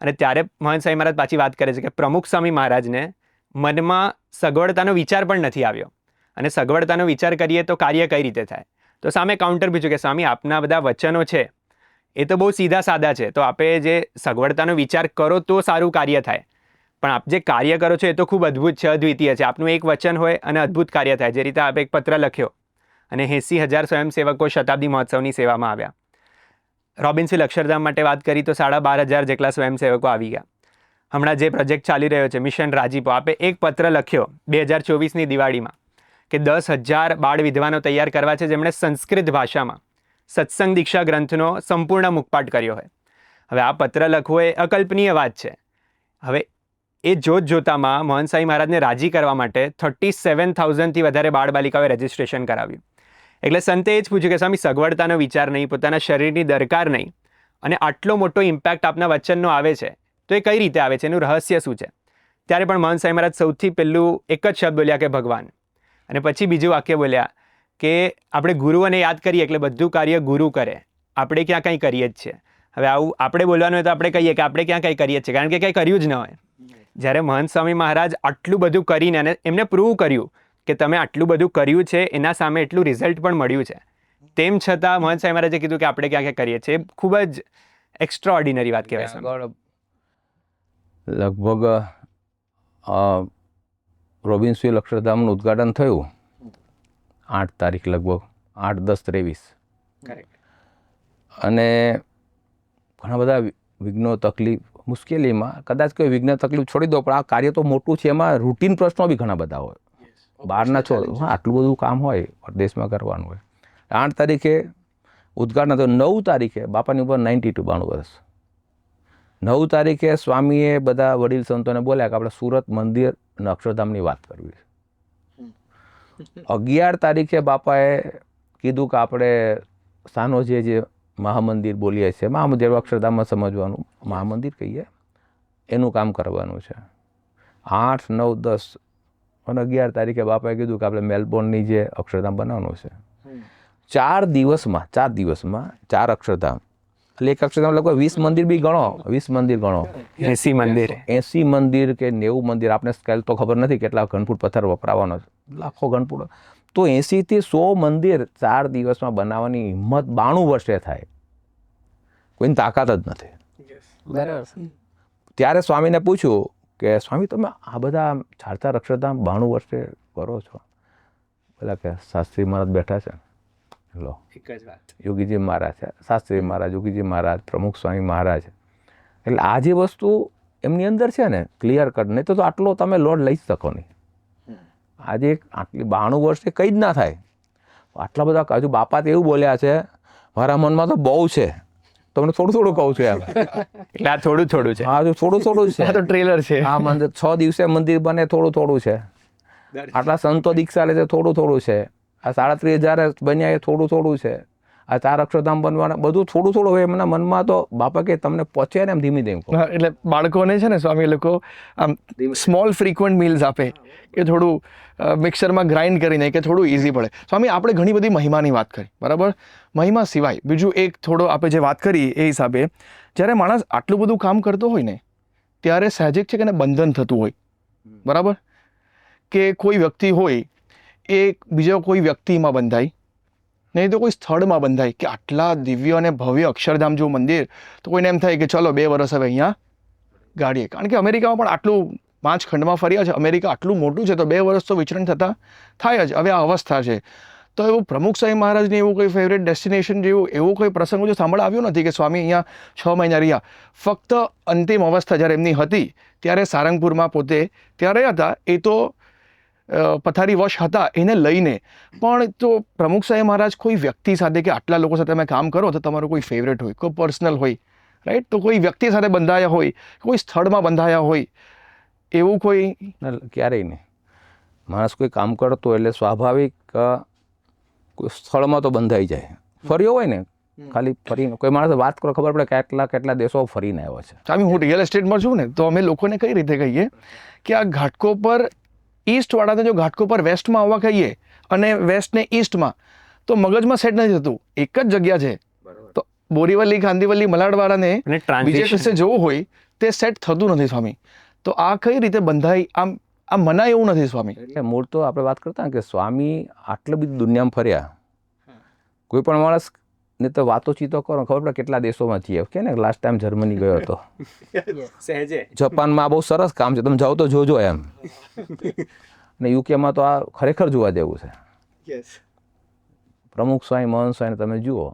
અને ત્યારે મહંત સ્વામી મહારાજ પાછી વાત કરે છે કે પ્રમુખ સ્વામી મહારાજને મનમાં સગવડતાનો વિચાર પણ નથી આવ્યો, અને સગવડતાનો વિચાર કરીએ તો કાર્ય કઈ રીતે થાય? તો સામે કાઉન્ટર પૂછ્યું કે સ્વામી આપના બધા વચનો છે એ તો બહુ સીધા સાદા છે, તો આપે જે સગવડતાનો વિચાર કરો તો સારું કાર્ય થાય, પણ આપ જે કાર્ય કરો છો એ તો ખૂબ અદ્ભુત છે, અદ્વિતીય છે. આપનું એક વચન હોય અને અદ્ભુત કાર્ય થાય. જે રીતે આપે એક પત્ર લખ્યો અને 80,000 સ્વયંસેવકો શતાબ્દી મહોત્સવની સેવામાં આવ્યા. રોબિન્સવિલ અક્ષરધામ માટે વાત કરી તો 12,500 જેટલા સ્વયંસેવકો આવી ગયા. હમણાં જે પ્રોજેક્ટ ચાલી રહ્યો છે મિશન રાજીપો, આપે એક પત્ર લખ્યો 2024ની દિવાળીમાં કે 10,000 બાળ વિધવાનો તૈયાર કરવા છે જેમણે સંસ્કૃત ભાષામાં સત્સંગ દીક્ષા ગ્રંથનો સંપૂર્ણ મુખપાઠ કર્યો હોય. હવે આ પત્ર લખવો એ અકલ્પનીય વાત છે. હવે એ જોતામાં મહંત સ્વામી મહારાજને રાજી કરવા માટે 37,000થી વધારે બાળ બાલિકાઓએ રજીસ્ટ્રેશન કરાવ્યું. એટલે સંતે એ જ પૂછ્યું કે સ્વામી સગવડતાનો વિચાર નહીં, પોતાના શરીરની દરકાર નહીં, અને આટલો મોટો ઇમ્પેક્ટ આપના વચનનો આવે છે, તો એ કઈ રીતે આવે છે? એનું રહસ્ય શું છે? ત્યારે પણ મહંત સ્વામી મહારાજ સૌથી પહેલું એક જ શબ્દ બોલ્યા કે ભગવાન, અને પછી બીજું વાક્ય બોલ્યા કે આપણે ગુરુઓને યાદ કરીએ એટલે બધું કાર્ય ગુરુ કરે, આપણે ક્યાં કંઈ કરીએ જ છે. હવે આવું આપણે બોલવાનું હોય તો આપણે કહીએ કે આપણે ક્યાં કંઈ કરીએ જ છે, કારણ કે કંઈ કર્યું જ ન હોય. જ્યારે મહંત સ્વામી મહારાજ આટલું બધું કરીને અને એમને પ્રૂવ કર્યું કે તમે આટલું બધું કર્યું છે, એના સામે એટલું રિઝલ્ટ પણ મળ્યું છે, તેમ છતાં મહંત સ્વામી મહારાજે કીધું કે આપણે ક્યાં ક્યાં કરીએ છીએ. ખૂબ જ એક્સ્ટ્રા ઓર્ડિનરી વાત કહેવાય છે.
આગળ લગભગ રોબિન્સવિલ અક્ષરધામનું ઉદ્ઘાટન થયું 8 તારીખ, લગભગ 8/10/23, અને ઘણા બધા વિઘ્નો, તકલીફ, મુશ્કેલીમાં, કદાચ કોઈ વિઘ્ન તકલીફ છોડી દો, પણ આ કાર્ય તો મોટું છે, એમાં રૂટીન પ્રશ્નો બી ઘણા બધા હોય, બહારના છોડ, આટલું બધું કામ હોય દેશમાં કરવાનું હોય. 8 તારીખે ઉદ્ઘાટન થયું. 9 તારીખે બાપાની ઉપર 92 વર્ષ. 9 તારીખે સ્વામીએ બધા વડીલ સંતોને બોલ્યા કે આપણે સુરત મંદિર અને અક્ષરધામની વાત કરવી છે. 11 તારીખે બાપાએ કીધું કે આપણે સાનોજે જે મહામંદિર બોલીએ છીએ, મહામંદિર અક્ષરધામમાં સમજવાનું, મહામંદિર કહીએ, એનું કામ કરવાનું છે. 8, 9, 10 અને 11 તારીખે બાપાએ કીધું કે આપણે મેલબોર્નની જે અક્ષરધામ બનાવવાનું છે. 4 દિવસમાં 4 અક્ષરધામ, એટલે એક અક્ષરધામ લગભગ 20 મંદિર બી ગણો, 20 મંદિર ગણો,
80 મંદિર
80 મંદિર કે 90 મંદિર, આપણે સ્કેલ તો ખબર નથી કેટલા ઘનફૂટ પથ્થર વપરાવાનો છે, લાખો ઘનફૂટ, તો 80 થી 100 મંદિર 4 દિવસમાં બનાવવાની હિંમત 92 વર્ષે થાય, કોઈની તાકાત જ નથી.
બરાબર.
ત્યારે સ્વામીને પૂછ્યું કે સ્વામી તમે આ બધા 4 અક્ષરધામ 92 વર્ષે કરો છો? પેલા કે શાસ્ત્રી મહારાજ બેઠા છે, લો
એક જ વાત.
યોગીજી મહારાજ છે, શાસ્ત્રી મહારાજ, યોગીજી મહારાજ, પ્રમુખ સ્વામી મહારાજ, એટલે આ જે વસ્તુ એમની અંદર છે ને ક્લિયર કટ, નહીં તો આટલો તમે લોડ લઈ શકો નહીં. આજે આટલી 92 વર્ષે કંઈ જ ના થાય, આટલા બધા હજુ બાપા તો એવું બોલ્યા છે, મારા મનમાં તો બહુ છે, તમને થોડું કહું છું એમ.
એટલે આ થોડું છે.
હા, હજુ થોડું છે.
આ તો ટ્રેલર છે.
આ મંદિર 6 દિવસે મંદિર બને, થોડું છે. આટલા સંતો દીક્ષા લે છે, થોડું છે. આ 37,000 બન્યા એ થોડું છે. આ 4 અક્ષરધામ બનવાના બધું થોડું હોય. એમના મનમાં તો બાપા કે તમને પહોંચે ને એમ ધીમે ધીમે કહો.
હા, એટલે બાળકોને છે ને સ્વામી, એ લોકો આમ સ્મોલ ફ્રીક્વન્ટ મીલ્સ આપે કે થોડું મિક્સરમાં ગ્રાઇન્ડ કરીને કે થોડું ઇઝી પડે. સ્વામી, આપણે ઘણી બધી મહિમાની વાત કરી, બરાબર? મહિમા સિવાય બીજું એક થોડો આપણે જે વાત કરી એ હિસાબે, જ્યારે માણસ આટલું બધું કામ કરતો હોય ને ત્યારે સહેજેક છે કે એને બંધન થતું હોય, બરાબર? કે કોઈ વ્યક્તિ હોય એ બીજા કોઈ વ્યક્તિમાં બંધાય, નહીં તો કોઈ સ્થળમાં બંધાય, કે આટલા દિવ્ય અને ભવ્ય અક્ષરધામ જેવું મંદિર, તો કોઈને એમ થાય કે ચલો 2 વર્ષ હવે અહીંયા ગાડીએ. કારણ કે અમેરિકામાં પણ આટલું 5 ખંડમાં ફર્યા છે, અમેરિકા આટલું મોટું છે, તો 2 વર્ષ તો વિચરણ થતા થાય જ. હવે આ અવસ્થા છે, તો એવું પ્રમુખ સ્વામી મહારાજને એવું કોઈ ફેવરેટ ડેસ્ટિનેશન જેવું એવું કોઈ પ્રસંગ જો સાંભળવા આવ્યો નથી કે સ્વામી અહીંયા 6 મહિના રહ્યા? ફક્ત અંતિમ અવસ્થા જ્યારે એમની હતી ત્યારે સારંગપુરમાં પોતે ત્યારે હતા, એ તો પથારી વશ હતા, એને લઈને. પણ તો પ્રમુખ સાહેબ મહારાજ કોઈ વ્યક્તિ સાથે કે આટલા લોકો સાથે તમે કામ કરો તો તમારું કોઈ ફેવરેટ હોય, કોઈ પર્સનલ હોય, રાઈટ? તો કોઈ વ્યક્તિ સાથે બંધાયા હોય, કોઈ સ્થળમાં બંધાયા હોય, એવું કોઈ?
ક્યારેય નહીં. માણસ કોઈ કામ કરતો એટલે સ્વાભાવિક કોઈ સ્થળમાં તો બંધાઈ જાય. ફર્યો હોય ને, ખાલી ફરીને કોઈ માણસ વાત કરો ખબર પડે કેટલા દેશો ફરીને આવ્યો છે.
સ્વામી, હું રિયલ એસ્ટેટમાં છું ને, તો અમે લોકોને કઈ રીતે કહીએ કે આ ઘાટકો પર ઈસ્ટવાળાને જો ઘાટકો પર વેસ્ટમાં આવવા કહીએ અને વેસ્ટને ઈસ્ટમાં, તો મગજમાં સેટ નથી થતું. એક જ જગ્યા છે, તો બોરીવલી, કાંદીવલી, મલાડવાળાને બીજે કશે જવું હોય તે સેટ થતું નથી સ્વામી. તો આ કઈ રીતે બંધાય? આમ મનાય એવું નથી સ્વામી.
એટલે મૂળ તો આપણે વાત કરતા કે સ્વામી આટલી બધી દુનિયામાં ફર્યા, કોઈ પણ માણસ ને તો વાતોચીતો કરો, ખબર પડે કેટલા દેશોમાં જઈએ. કે ને લાસ્ટ ટાઈમ જર્મની ગયો હતો,
સહેજે
જાપાનમાં બહુ સરસ કામ છે, તમે જાઓ તો જોજો એમ. ને યુકેમાં તો આ ખરેખર જોવા જેવું છે. પ્રમુખ સ્વામી, મહંત સ્વામીને તમે જુઓ,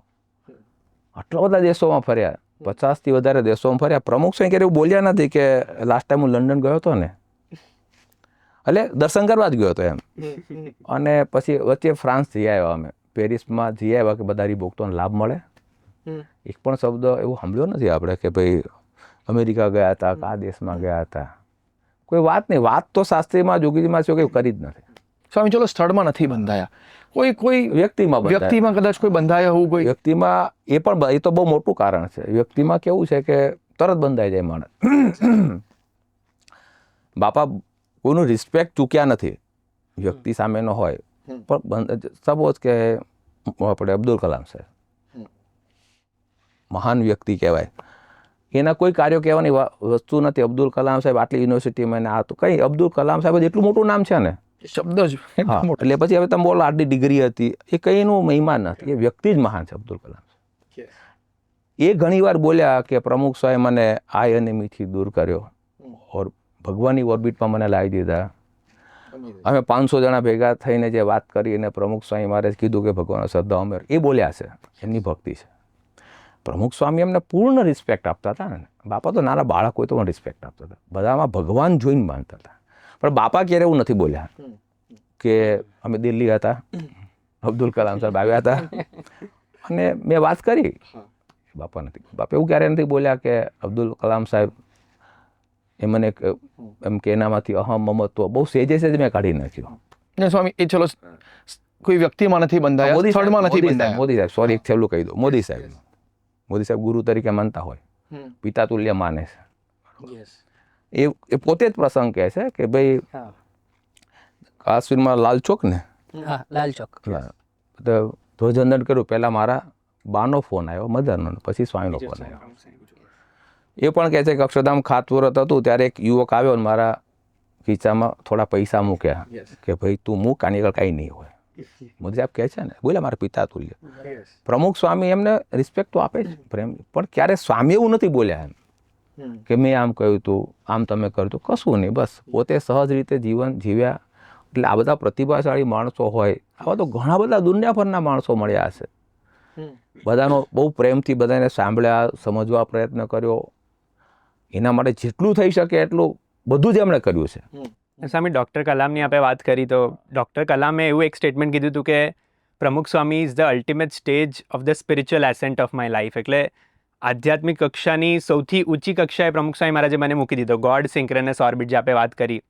આટલા બધા દેશોમાં ફર્યા, 50થી વધારે દેશોમાં ફર્યા. પ્રમુખ સ્વામી ક્યારે એવું બોલ્યા નથી કે લાસ્ટ ટાઈમ હું લંડન ગયો હતો ને, એટલે દર્શન કરવા જ ગયો હતો એમ. અને પછી વચ્ચે ફ્રાન્સ જઈ આવ્યા, અમે પેરિસમાં જઈ આવ્યા કે બધા હરિભક્તોને લાભ મળે. એક પણ શબ્દ એવું સાંભળ્યો નથી આપણે કે ભાઈ અમેરિકા ગયા હતા, આ દેશમાં ગયા હતા, કોઈ વાત નહીં. વાત તો શાસ્ત્રીમાં, યોગીજીમાં છે, કંઈ કરી જ નથી.
સ્વામી, ચલો સ્થળમાં નથી બંધાયા, કોઈ વ્યક્તિમાં કદાચ કોઈ બંધાયા હોવું, કોઈ
વ્યક્તિમાં એ તો બહુ મોટું કારણ છે. વ્યક્તિમાં કેવું છે કે તરત બંધાઈ જાય માણસ. બાપા કોઈનું રિસ્પેક્ટ ચૂક્યા નથી વ્યક્તિ સામેનો હોય. પણ સપોઝ કે આપણે અબ્દુલ કલામ સાહેબ મહાન વ્યક્તિ કહેવાય, એના કોઈ કાર્યો કહેવાની વસ્તુ નથી. અબ્દુલ કલામ સાહેબ આટલી યુનિવર્સિટીમાં આ તો કંઈ, અબ્દુલ કલામ સાહેબ એટલું મોટું નામ છે ને,
શબ્દ જ.
હા, એટલે પછી હવે તમે બોલો આટલી ડિગ્રી હતી, એ કંઈનું મહિમા નથી, એ વ્યક્તિ જ મહાન છે અબ્દુલ કલામ. એ ઘણીવાર બોલ્યા કે પ્રમુખ સ્વામી મને આ એનિમીથી દૂર કર્યો, ઓર ભગવાનની ઓર્બિટમાં મને લાવી દીધા. અમે 500 જણા ભેગા થઈને જે વાત કરી અને પ્રમુખ સ્વામી મહારાજ કીધું કે ભગવાન શ્રદ્ધા અમેર, એ બોલ્યા છે, એમની ભક્તિ છે. પ્રમુખ સ્વામી એમને પૂર્ણ રિસ્પેક્ટ આપતા હતા ને. બાપા તો નાના બાળક હોય તો પણ રિસ્પેક્ટ આપતા હતા, બધામાં ભગવાન જોઈને માનતા હતા. પણ બાપા ક્યારે એવું નથી બોલ્યા કે અમે દિલ્હી હતા, અબ્દુલ કલામ સાહેબ આવ્યા હતા અને મેં વાત કરી. બાપા એવું ક્યારે નથી બોલ્યા કે અબ્દુલ કલામ સાહેબ એ મને એમ કે એનામાંથી મમત્વ બહુ સેજે મેં કાઢી નાખ્યું.
સ્વામી, એ ચલો કોઈ વ્યક્તિમાં નથી બંધાયા, સ્થળમાં નથી બંધાયા.
મોદી સાહેબ, સોરી, એક છેલ્લું કહી દો. મોદી સાહેબ મોદી સાહેબ ગુરુ તરીકે માનતા હોય,
હમ.
પિતા તુલ્ય માને છે.
Yes.
એ પોતે જ પ્રસંગ કહે છે કે ભાઈ
હા
કાશ્મીરમાં લાલ ચોક ને
હા લાલ ચોક
તો ધ્વજવંદન કર્યું, પહેલાં મારા બાનો ફોન આવ્યો, મધરનો, પછી સ્વામીનો ફોન આવ્યો. એ પણ કહે છે કે અક્ષરધામ ખાતમુહૂર્ત હતું ત્યારે એક યુવક આવ્યો ને મારા ખીચામાં થોડા પૈસા મૂક્યા
Yes.
કે ભાઈ તું મૂક, આની આગળ કાંઈ નહીં હોય. મોદી સાહેબ કહે છે ને, બોલે મારા પિતા તુલ્ય.
Yes.
પ્રમુખ સ્વામી એમને રિસ્પેક્ટ તો આપે જ, પ્રેમ, પણ ક્યારે સ્વામી એવું નથી બોલ્યા એમ
હમ.
કે મેં આમ કહ્યું હતું, આમ તમે કર્યું હતું, કશું નહીં. બસ પોતે સહજ રીતે જીવન જીવ્યા. એટલે આ બધા પ્રતિભાશાળી માણસો હોય, આવા તો ઘણા બધા દુનિયાભરના માણસો મળ્યા હશે.
હમ.
બધાનો બહુ પ્રેમથી બધાને સાંભળ્યા, સમજવા પ્રયત્ન કર્યો. એના માટે જેટલું થઈ શકે એટલું બધું જ એમણે કર્યું છે.
સ્વામી, ડૉક્ટર કલામની આપણે વાત કરી તો ડૉક્ટર કલામે એવું એક સ્ટેટમેન્ટ કીધું હતું કે Pramukh Swami is the ultimate stage of the spiritual ascent of my life. એટલે આધ્યાત્મિક કક્ષાની સૌથી ઊંચી કક્ષાએ પ્રમુખ સ્વામી મહારાજે મને મૂકી દીધો. ગોડ સિંક્રનસ ઓર્બિટ જે આપણે વાત કરી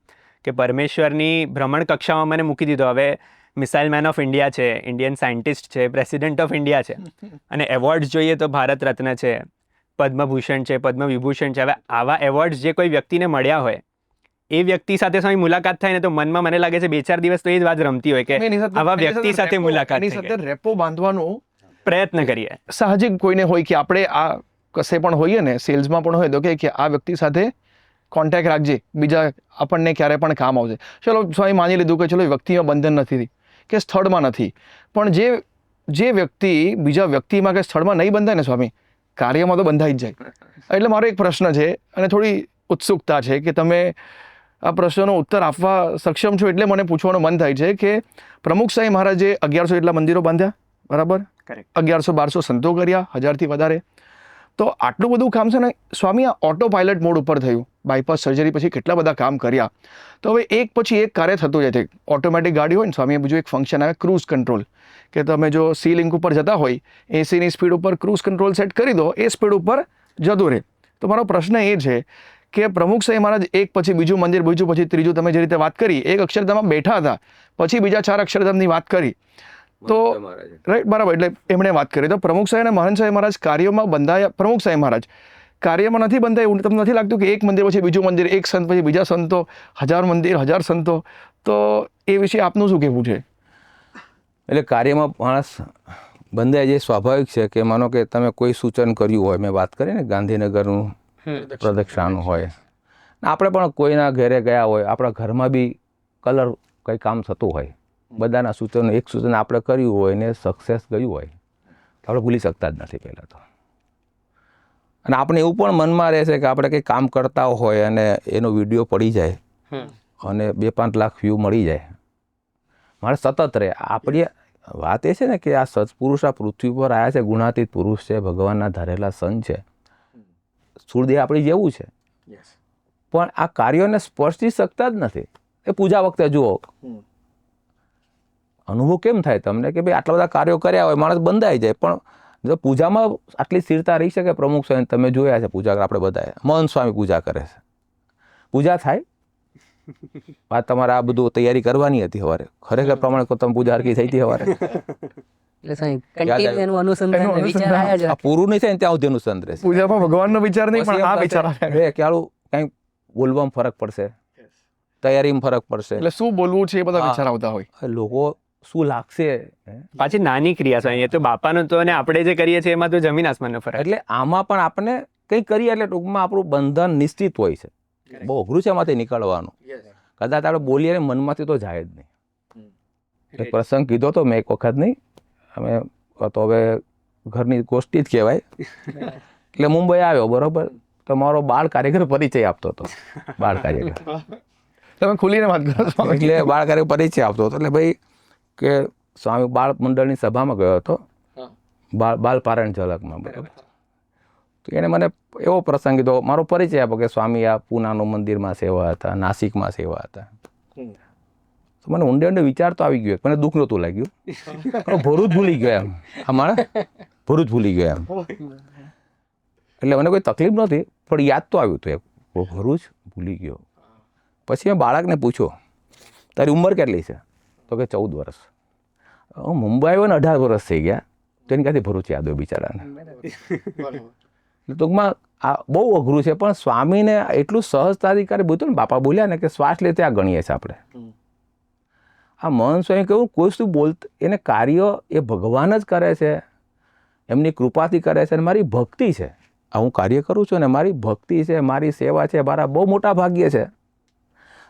કે પરમેશ્વરની ભ્રમણ કક્ષામાં મને મૂકી દીધો. હવે મિસાઇલ મેન ઓફ ઇન્ડિયા છે, ઇન્ડિયન સાયન્ટિસ્ટ છે, પ્રેસિડેન્ટ ઓફ ઇન્ડિયા છે, અને એવોર્ડ્સ જોઈએ તો ભારત રત્ન છે, પદ્મભૂષણ છે, પદ્મવિભૂષણ છે. હવે આવા એવોર્ડ્સ જે કોઈ વ્યક્તિને મળ્યા હોય, એ વ્યક્તિ સાથે સ્વામી મુલાકાત થાય ને તો મનમાં મને લાગે છે 2-4 દિવસ તો એ જ વાત રમતી હોય કે
એની સાથે-
આવા
એની
વ્યક્તિ સાથે
રેપો-
મુલાકાત
એની
થઈ
સાથે
ગઈ.
રેપો બાંધવાનો
પ્રયત્ન કરીએ.
સાહજિક કોઈને હોય કે આપણે આ કશે પણ હોઈએ ને, સેલ્સમાં પણ હોય તો કે આ વ્યક્તિ સાથે કોન્ટેક્ટ રાખજે, બીજા આપણને ક્યારે પણ કામ આવશે. ચલો સ્વામી માની લીધું કે ચલો એ વ્યક્તિમાં બંધન નથી કે સ્થળમાં નથી, પણ જે વ્યક્તિ બીજા વ્યક્તિમાં કે સ્થળમાં નહીં બંધાય ને સ્વામી, કાર્યમાં તો બંધાઈ જ જાય. એટલે મારો એક પ્રશ્ન છે અને થોડી ઉત્સુકતા છે કે તમે આ પ્રશ્નનો ઉત્તર આપવા સક્ષમ છો, એટલે મને પૂછવાનું મન થાય છે કે પ્રમુખ સાંઈ મહારાજે 1100 જેટલા મંદિરો બાંધ્યા, બરાબર?
Correct.
1100-1200 સંતો કર્યા, 1000થી વધારે. તો આટલું બધું કામ છે ને સ્વામી, આ ઓટો પાયલટ મોડ ઉપર થયું. બાયપાસ સર્જરી પછી કેટલા બધા કામ કર્યા. તો હવે એક પછી એક કાર્ય થતું જાય છે. ઓટોમેટિક ગાડી હોય ને સ્વામી, બીજું એક ફંક્શન આવે ક્રૂઝ કંટ્રોલ, કે તમે જો સી લિંક ઉપર જતા હોય, 80ની સ્પીડ ઉપર ક્રૂઝ કંટ્રોલ સેટ કરી દો, એ સ્પીડ ઉપર જતું રહે. તો મારો પ્રશ્ન એ છે કે પ્રમુખ સાંઈ મહારાજ એક પછી બીજું મંદિર, બીજું પછી ત્રીજું, તમે જે રીતે વાત કરી, એક અક્ષરધામમાં બેઠા હતા, પછી બીજા 4 અક્ષરધામની વાત કરી, તો રાઈટ, બરાબર, એટલે એમણે વાત કરી. તો પ્રમુખ સાંઈ અને મહંત સાંઈ મહારાજ કાર્યોમાં બંધાયા. પ્રમુખ સાંઈ મહારાજ કાર્યમાં નથી બંધાય, એવું તમને નથી લાગતું કે એક મંદિર પછી બીજું મંદિર, એક સંત પછી બીજા સંતો, 1000 મંદિર, 1000 સંતો, તો એ વિશે આપનું શું કહેવું છે?
એટલે કાર્યમાં માણસ બંધાય જે સ્વાભાવિક છે કે માનો કે તમે કોઈ સૂચન કર્યું હોય, મેં વાત કરી ને ગાંધીનગરનું પ્રદક્ષિણાનું હોય, આપણે પણ કોઈના ઘરે ગયા હોય, આપણા ઘરમાં બી કલર કંઈ કામ થતું હોય, બધાના સૂચનો એક સૂચન આપણે કર્યું હોય ને સક્સેસ ગયું હોય, તો આપણે ભૂલી શકતા જ નથી પહેલાં તો. અને આપણે એવું પણ મનમાં રહે છે કે આપણે કંઈ કામ કરતા હોય અને એનો વિડીયો પડી જાય અને 2-5 લાખ વ્યૂ મળી જાય, મારે સતત રહે. આપણી વાત એ છે ને કે આ સત્પુરુષ આ પૃથ્વી પર આવ્યા છે, ગુણાતીત પુરુષ છે, ભગવાનના ધારેલા સંત છે, સુરદેહ આપણી જેવું છે, પણ આ કાર્યોને સ્પર્શી શકતા જ નથી. એ પૂજા વખતે જુઓ, અનુભવ કેમ થાય તમને કે ભાઈ આટલા બધા કાર્યો કર્યા હોય, માણસ બંધાઈ જાય, પણ જો પૂજામાં આટલી સ્થિરતા રહી શકે. પ્રમુખ સ્વામી તમે જોયા છે પૂજા, આપણે બધાએ મહંત સ્વામી પૂજા કરે છે, પૂજા થાય. વાત તમારે આ બધું તૈયારી કરવાની હતી સવારે, ખરેખર પ્રમાણે તમે પૂજા હરકી થઈ હતી સવારે?
એટલે સાહેબ કન્ટિન્યુ એનું અનુસંધાન ને વિચાર આવ્યા જ
આ પૂરું નહીં થાય ને ત્યાં સુધી અનુસંધ રહેશે.
પૂજામાં ભગવાનનો વિચાર નહીં, પણ આ વિચાર આવે.
રે કે આલું કંઈક બોલવામાં ફરક પડશે, તૈયારીમાં ફરક પડશે,
એટલે શું બોલવું છે એ બધા વિચાર આવતા હોય.
લોકો શું લાગશે.
પાછી નાની ક્રિયા સ્વામી, એ તો બાપાનું તો, અને આપણે જે કરીએ છીએ એમાં તો જમીન આસમાનનો ફરક.
એટલે આમાં પણ આપણે કંઈ કરીએ એટલે ટૂંકમાં આપણું બંધન નિશ્ચિત હોય છે. બહુ અઘરું છે એમાંથી નીકળવાનું. કદાચ આપણે બોલીએ ને મનમાંથી તો જાય જ નહીં. એક પ્રસંગ કીધો તો મેં એક વખત, નહીં અમે તો હવે ઘરની ગોષ્ઠી જ કહેવાય, એટલે મુંબઈ આવ્યો, બરોબર, તો મારો બાળ કારીગર પરિચય આપતો હતો. બાળ કારીગર
તમે ખુલીને વાત કરો છો.
એટલે બાળ કારીગર પરિચય આપતો હતો. એટલે ભાઈ કે સ્વામી બાળ મંડળની સભામાં ગયો હતો, બાલ પારાયણ ઝલકમાં, બરાબર. તો એણે મને એવો પ્રસંગ કીધો, મારો પરિચય આપો કે સ્વામી આ પૂનાનું મંદિરમાં સેવા હતા, નાસિકમાં સેવા હતા. તો મને ઊંડે ઊંડે વિચાર તો આવી ગયો, મને દુઃખ નહોતું લાગ્યું, પણ ભરૂચ ભૂલી ગયો એમ. આ માણસ ભરૂચ ભૂલી ગયો એમ. એટલે મને કોઈ તકલીફ નહોતી, પણ યાદ તો આવ્યું હતું, ભરૂચ ભૂલી ગયો. પછી મેં બાળકને પૂછ્યો, તારી ઉંમર કેટલી છે? તો કે 14 વર્ષ. મુંબઈ આવ્યો ને 18 વર્ષ થઈ ગયા, તો એની ક્યાંથી ભરૂચ યાદ હોય બિચારાને.
બરાબર.
એટલે ટૂંકમાં આ બહુ અઘરું છે, પણ સ્વામીને એટલું સહજતાથી કરે બધું ને. બાપા બોલ્યા ને કે શ્વાસ લે ત્યાં ગણીએ છીએ આપણે. આ મહંત સ્વામી કેવું કોઈ શું બોલત, એને કાર્ય એ ભગવાન જ કરે છે, એમની કૃપાથી કરે છે. અને મારી ભક્તિ છે, આ હું કાર્ય કરું છું ને મારી ભક્તિ છે, મારી સેવા છે, મારા બહુ મોટા ભાગ્ય છે.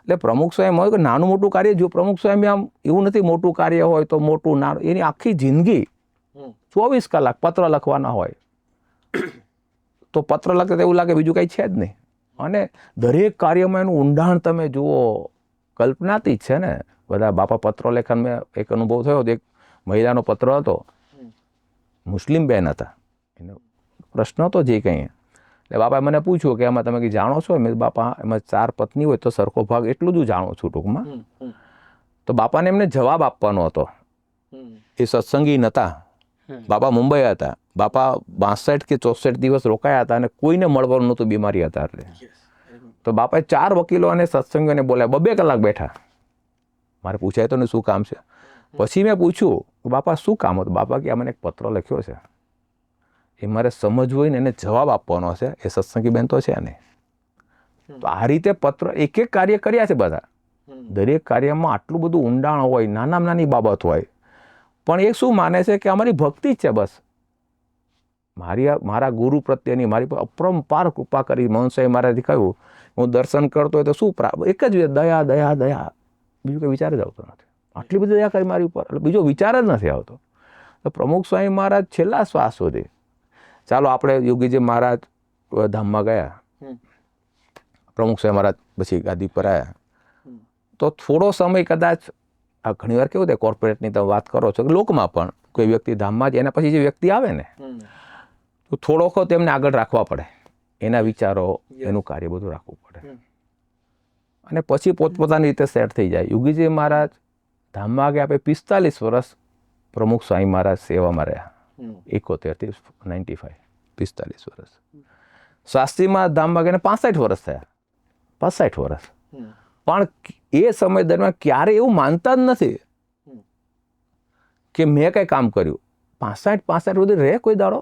એટલે પ્રમુખ સ્વામી હોય કે નાનું મોટું કાર્ય, જો પ્રમુખ સ્વામી આમ એવું નથી મોટું કાર્ય હોય તો મોટું નાનું, એની આખી જિંદગી 24 કલાક પત્ર લખવાના હોય તો પત્ર લખે તો એવું લાગે બીજું કંઈ છે જ નહીં. અને દરેક કાર્યમાં એનું ઊંડાણ તમે જુઓ, કલ્પનાથી જ છે ને. બધા બાપા પત્ર લેખન મેં એક અનુભવ થયો, એક મહિલાનો પત્ર હતો, મુસ્લિમ બેન હતા, એનો પ્રશ્ન હતો જે કંઈ. એટલે બાપાએ મને પૂછ્યું કે એમાં તમે કંઈ જાણો છો? મેં બાપા એમાં 4 પત્ની હોય તો સરખો ભાગ એટલું જ જાણું છું ટૂંકમાં. તો બાપાને એમને જવાબ આપવાનો હતો. એ સત્સંગી નહોતા, બાપા મુંબઈ હતા. બાપા 62 કે 64 દિવસ રોકાયા હતા અને કોઈને મળવાનું નહોતું, બીમારી હતા એટલે. તો બાપાએ 4 વકીલો અને સત્સંગીઓને બોલ્યા, 2 કલાક બેઠા. મારે પૂછાય તો ને શું કામ છે? પછી મેં પૂછ્યું બાપા શું કામ હતું? બાપા કે મને એક પત્ર લખ્યો છે, એ મારે સમજવું હોય ને એને જવાબ આપવાનો છે. એ સત્સંગી બેન તો છે ને. તો આ રીતે પત્ર એક એક કાર્ય કર્યા છે બધા. દરેક કાર્યમાં આટલું બધું ઊંડાણ હોય, નાનામાં નાની બાબત હોય, પણ એ શું માને છે કે અમારી ભક્તિ જ છે બસ. મારા ગુરુ પ્રત્યેની મારી પર અપરંપાર કૃપા કરી. મહંત સાહેબ મારાથી કહ્યું હું દર્શન કરતો હોય તો શું એક જ દયા દયા દયા, બીજું કંઈ વિચાર જ આવતો નથી. આટલી બધી દયા કરી મારી ઉપર, એટલે બીજો વિચાર જ નથી આવતો. તો પ્રમુખ સ્વામી મહારાજ છેલ્લા શ્વાસ સુધી, ચાલો આપણે યોગીજી મહારાજ ધામમાં ગયા, પ્રમુખ સ્વામી મહારાજ પછી ગાદી પર આવ્યા, તો થોડો સમય કદાચ આ ઘણીવાર કેવું થાય કોર્પોરેટની તમે વાત કરો છો કે લોકમાં પણ કોઈ વ્યક્તિ ધામમાં જ એના પછી જે વ્યક્તિ આવે ને તો થોડો વખત એમને આગળ રાખવા પડે, એના વિચારો, એનું કાર્ય બધું રાખવું પડે. અને પછી પોતપોતાની રીતે સેટ થઈ જાય. યોગીજી મહારાજ ધામમાં ગયા, આપણે 45 વર્ષ પ્રમુખ સ્વામી મહારાજ સેવામાં રહ્યા. 71 થી 95, 45 વર્ષ. શાસ્ત્રીમાં ધામમાં ગયા 65 વર્ષ થયા, 65 વર્ષ. પણ એ સમય દરમિયાન ક્યારે એવું માનતા જ નથી કે મેં કંઈ કામ કર્યું. 65 સુધી રહે કોઈ દાડો?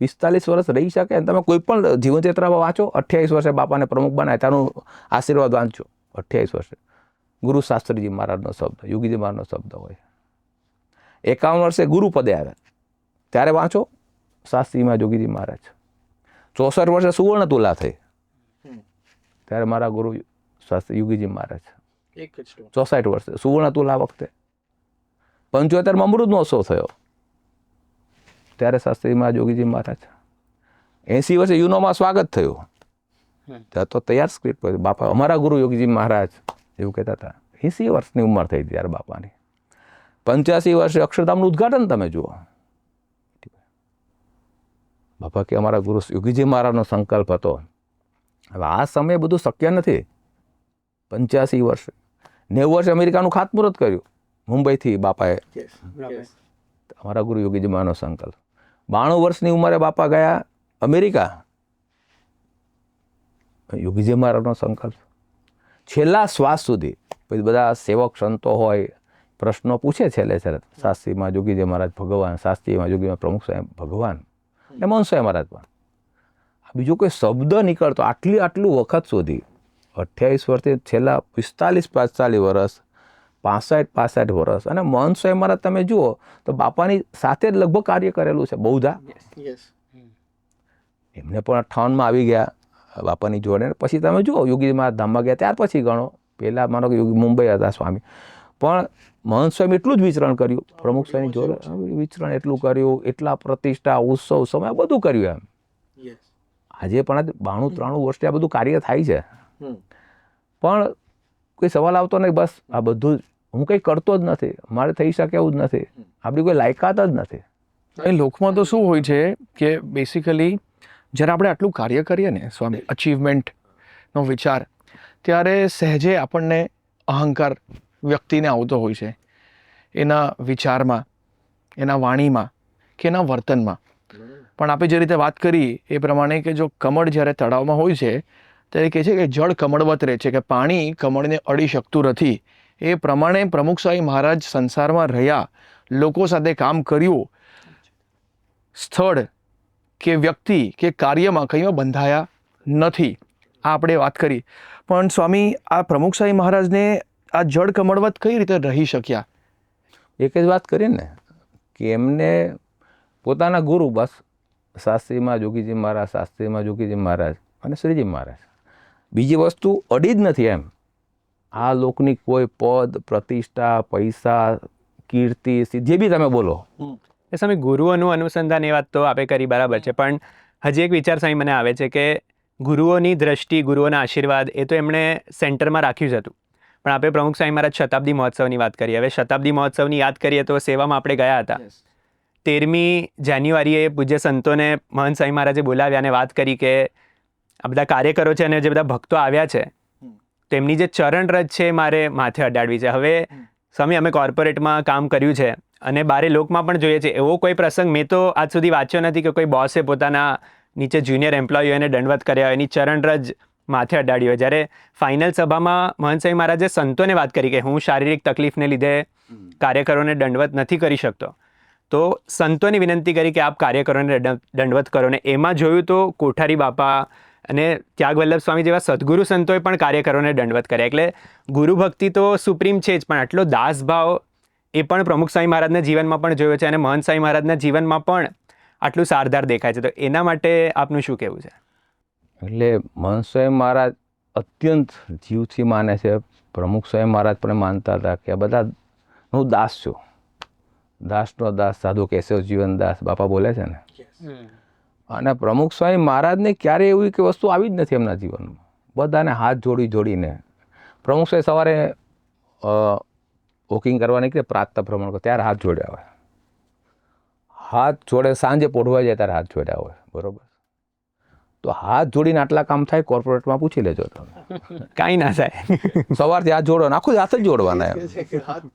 45 વર્ષ રહી શકે? તમે કોઈ પણ જીવનચરિત્રમાં વાંચો, 28 વર્ષે બાપાને પ્રમુખ બનાય ત્યાંનું આશીર્વાદ વાંચો. 28 વર્ષે ગુરુ શાસ્ત્રીજી મહારાજનો શબ્દ, યોગીજી મહારાજનો શબ્દ હોય. 51 વર્ષે ગુરુ પદે આવ્યા ત્યારે વાંચો શાસ્ત્રીમાં યોગીજી મહારાજ. 64 વર્ષે સુવર્ણ તુલા થઈ ત્યારે મારા ગુરુ શાસ્ત્રી યોગીજી મહારાજ. 64 વર્ષે સુવર્ણ તુલા વખતે. 75માં અમૃત મહોત્સવ થયો ત્યારે શાસ્ત્રીમાં યોગીજી મહારાજ. 80 વર્ષે યુનોમાં સ્વાગત થયું ત્યાં તો તૈયાર સ્ક્રિપ્ટ હોય. બાપા અમારા ગુરુ યોગીજી મહારાજ એવું કહેતા હતા. 80 વર્ષની ઉંમર થઈ ત્યારે બાપાની. 85 વર્ષે અક્ષરધામનું ઉદ્ઘાટન તમે જુઓ. બાપા કે અમારા ગુરુ યોગીજી મહારાજનો સંકલ્પ હતો. હવે આ સમયે બધું શક્ય નથી. 85 વર્ષે 90 વર્ષે અમેરિકાનું ખાતમુહૂર્ત કર્યું મુંબઈથી બાપાએ. અમારા ગુરુ યોગીજી મહારાજનો સંકલ્પ. 92 વર્ષની ઉંમરે બાપા ગયા અમેરિકા. યોગીજી મહારાજનો સંકલ્પ. છેલ્લા શ્વાસ સુધી પછી બધા સેવક સંતો હોય પ્રશ્નો પૂછે છેલ્લે શાસ્ત્રીમાં યોગીજી મહારાજ ભગવાન, શાસ્ત્રીમાં યોગીમાં પ્રમુખ સાહેબ ભગવાન, ને મહંત સાહેબ મહારાજ પણ. બીજો કોઈ શબ્દ નીકળતો આટલું વખત સુધી 28 વર્ષથી છેલ્લા 45 વર્ષ, 65 વર્ષ. અને મહંત સાહેબ મહારાજ તમે જુઓ તો બાપાની સાથે જ લગભગ કાર્ય કરેલું છે બહુધા. એમને પણ 58માં આવી ગયા બાપાની જોડે. પછી તમે જુઓ યોગીજી મહારાજ ધામમાં ગયા ત્યાર પછી ગણો, પહેલાં માનો કે યોગી મુંબઈ હતા સ્વામી, પણ મહંત સ્વામી એટલું જ વિચરણ કર્યું પ્રમુખ સ્વામીની જોડે. વિચરણ એટલું કર્યું, એટલા પ્રતિષ્ઠા ઉત્સવ સમય બધું કર્યું એમ. આજે પણ 92-93 વર્ષથી આ બધું કાર્ય થાય છે, પણ કોઈ સવાલ આવતો નહીં. બસ આ બધું હું કંઈ કરતો જ નથી, મારે થઈ શકે એવું જ નથી, આપણી કોઈ લાયકાત જ નથી.
એ લોકમાં તો શું હોય છે કે બેસિકલી જ્યારે આપણે આટલું કાર્ય કરીએ ને સ્વામી, અચીવમેન્ટનો વિચાર, ત્યારે સહેજે આપણને અહંકાર વ્યક્તિને આવતો હોય છે એના વિચારમાં, એના વાણીમાં કે એના વર્તનમાં. પણ આપણે જે રીતે વાત કરી એ પ્રમાણે કે જો કમળ જ્યારે તળાવમાં હોય છે ત્યારે કહે છે કે જળ કમળવત રહે છે, કે પાણી કમળને અડી શકતું નથી. એ પ્રમાણે પ્રમુખ સ્વામી મહારાજ સંસારમાં રહ્યા, લોકો સાથે કામ કર્યું સ્થળ કે વ્યક્તિ કે કાર્યમાં કંઈમાં બંધાયા નથી. આ આપણે વાત કરી. પણ સ્વામી, આ પ્રમુખ સ્વામી મહારાજને આ જળ કમળવત કઈ રીતે રહી શક્યા?
એક જ વાત કરી ને કે એમને પોતાના ગુરુ બસ શાસ્ત્રીમાં જોગીજી મહારાજ, શાસ્ત્રીમાં જોગીજી મહારાજ અને શ્રીજી મહારાજ, બીજી વસ્તુ અડી જ નથી એમ. આ લોકની કોઈ પદ, પ્રતિષ્ઠા, પૈસા, કીર્તિ, જે બી તમે બોલો.
એ સ્વામી, ગુરુઓનું અનુસંધાન એ વાત તો આપે કરી બરાબર છે, પણ હજી એક વિચાર સ્વામી મને આવે છે કે ગુરુઓની દ્રષ્ટિ, ગુરુઓના આશીર્વાદ એ તો એમણે સેન્ટરમાં રાખ્યું જ હતું. પણ આપણે પ્રમુખ સ્વામી મહારાજ શતાબ્દી મહોત્સવની વાત કરીએ. હવે શતાબ્દી મહોત્સવની યાદ કરીએ તો સેવામાં આપણે ગયા હતા. 13મી જાન્યુઆરીએ પૂજ્ય સંતોને મહંત સ્વામી મહારાજે બોલાવ્યા અને વાત કરી કે આ બધા કાર્યકરો છે અને જે બધા ભક્તો આવ્યા છે તેમની જે ચરણરજ છે મારે માથે અડાડવી છે. હવે સ્વામી, અમે કોર્પોરેટમાં કામ કર્યું છે અને બારે લોકમાં પણ જોઈએ છે, એવો કોઈ પ્રસંગ મેં તો આજ સુધી વાંચ્યો નથી કે કોઈ બોસે પોતાના નીચે જુનિયર એમ્પ્લોયીઓને દંડવત કર્યા હોય, એની ચરણરજ માથે અડાડી હોય. જ્યારે ફાઇનલ સભામાં મહંત સ્વામી મહારાજે સંતોને વાત કરી કે હું શારીરિક તકલીફને લીધે કાર્યકરોને દંડવત નથી કરી શકતો, તો સંતોની વિનંતી કરી કે આપ કાર્યકરોને દંડવત કરો. ને એમાં જોયું તો કોઠારી બાપા અને ત્યાગવલ્લભ સ્વામી જેવા સદગુરુ સંતોએ પણ કાર્યકરોને દંડવત કર્યા. એટલે ગુરુ ભક્તિ તો સુપ્રીમ છે જ, પણ આટલો દાસભાવ એ પણ પ્રમુખ સ્વામી મહારાજના જીવનમાં પણ જોયો છે અને મહંત સ્વામી મહારાજના જીવનમાં પણ આટલું સારધાર દેખાય છે. તો એના માટે આપનું શું કહેવું છે?
એટલે મહંત સ્વામી મહારાજ અત્યંત જીવથી માને છે. પ્રમુખ સ્વામી મહારાજ પણ માનતા હતા કે આ બધા હું દાસ છું. દાસનો દાસ સાધુ કેશવ જીવન દાસ બાપા બોલે છે ને. અને પ્રમુખ સ્વામી મહારાજને ક્યારેય એવી કે વસ્તુ આવી જ નથી એમના જીવનમાં. બધાને હાથ જોડીને પ્રમુખ સ્વામી સવારે વોકિંગ કરવા નીકળે, પ્રાતઃ ભ્રમણ કરે ત્યારે હાથ જોડ્યા હોય, હાથ જોડે, સાંજે પોઢવા જાય ત્યારે હાથ જોડ્યા હોય, બરોબર. તો હાથ જોડીને આટલા કામ થાય? કોર્પોરેટમાં પૂછી લેજો તમે,
કાંઈ ના થાય.
સવારથી હાથ જોડવાના, આખું હાથ જ જોડવાના એમ.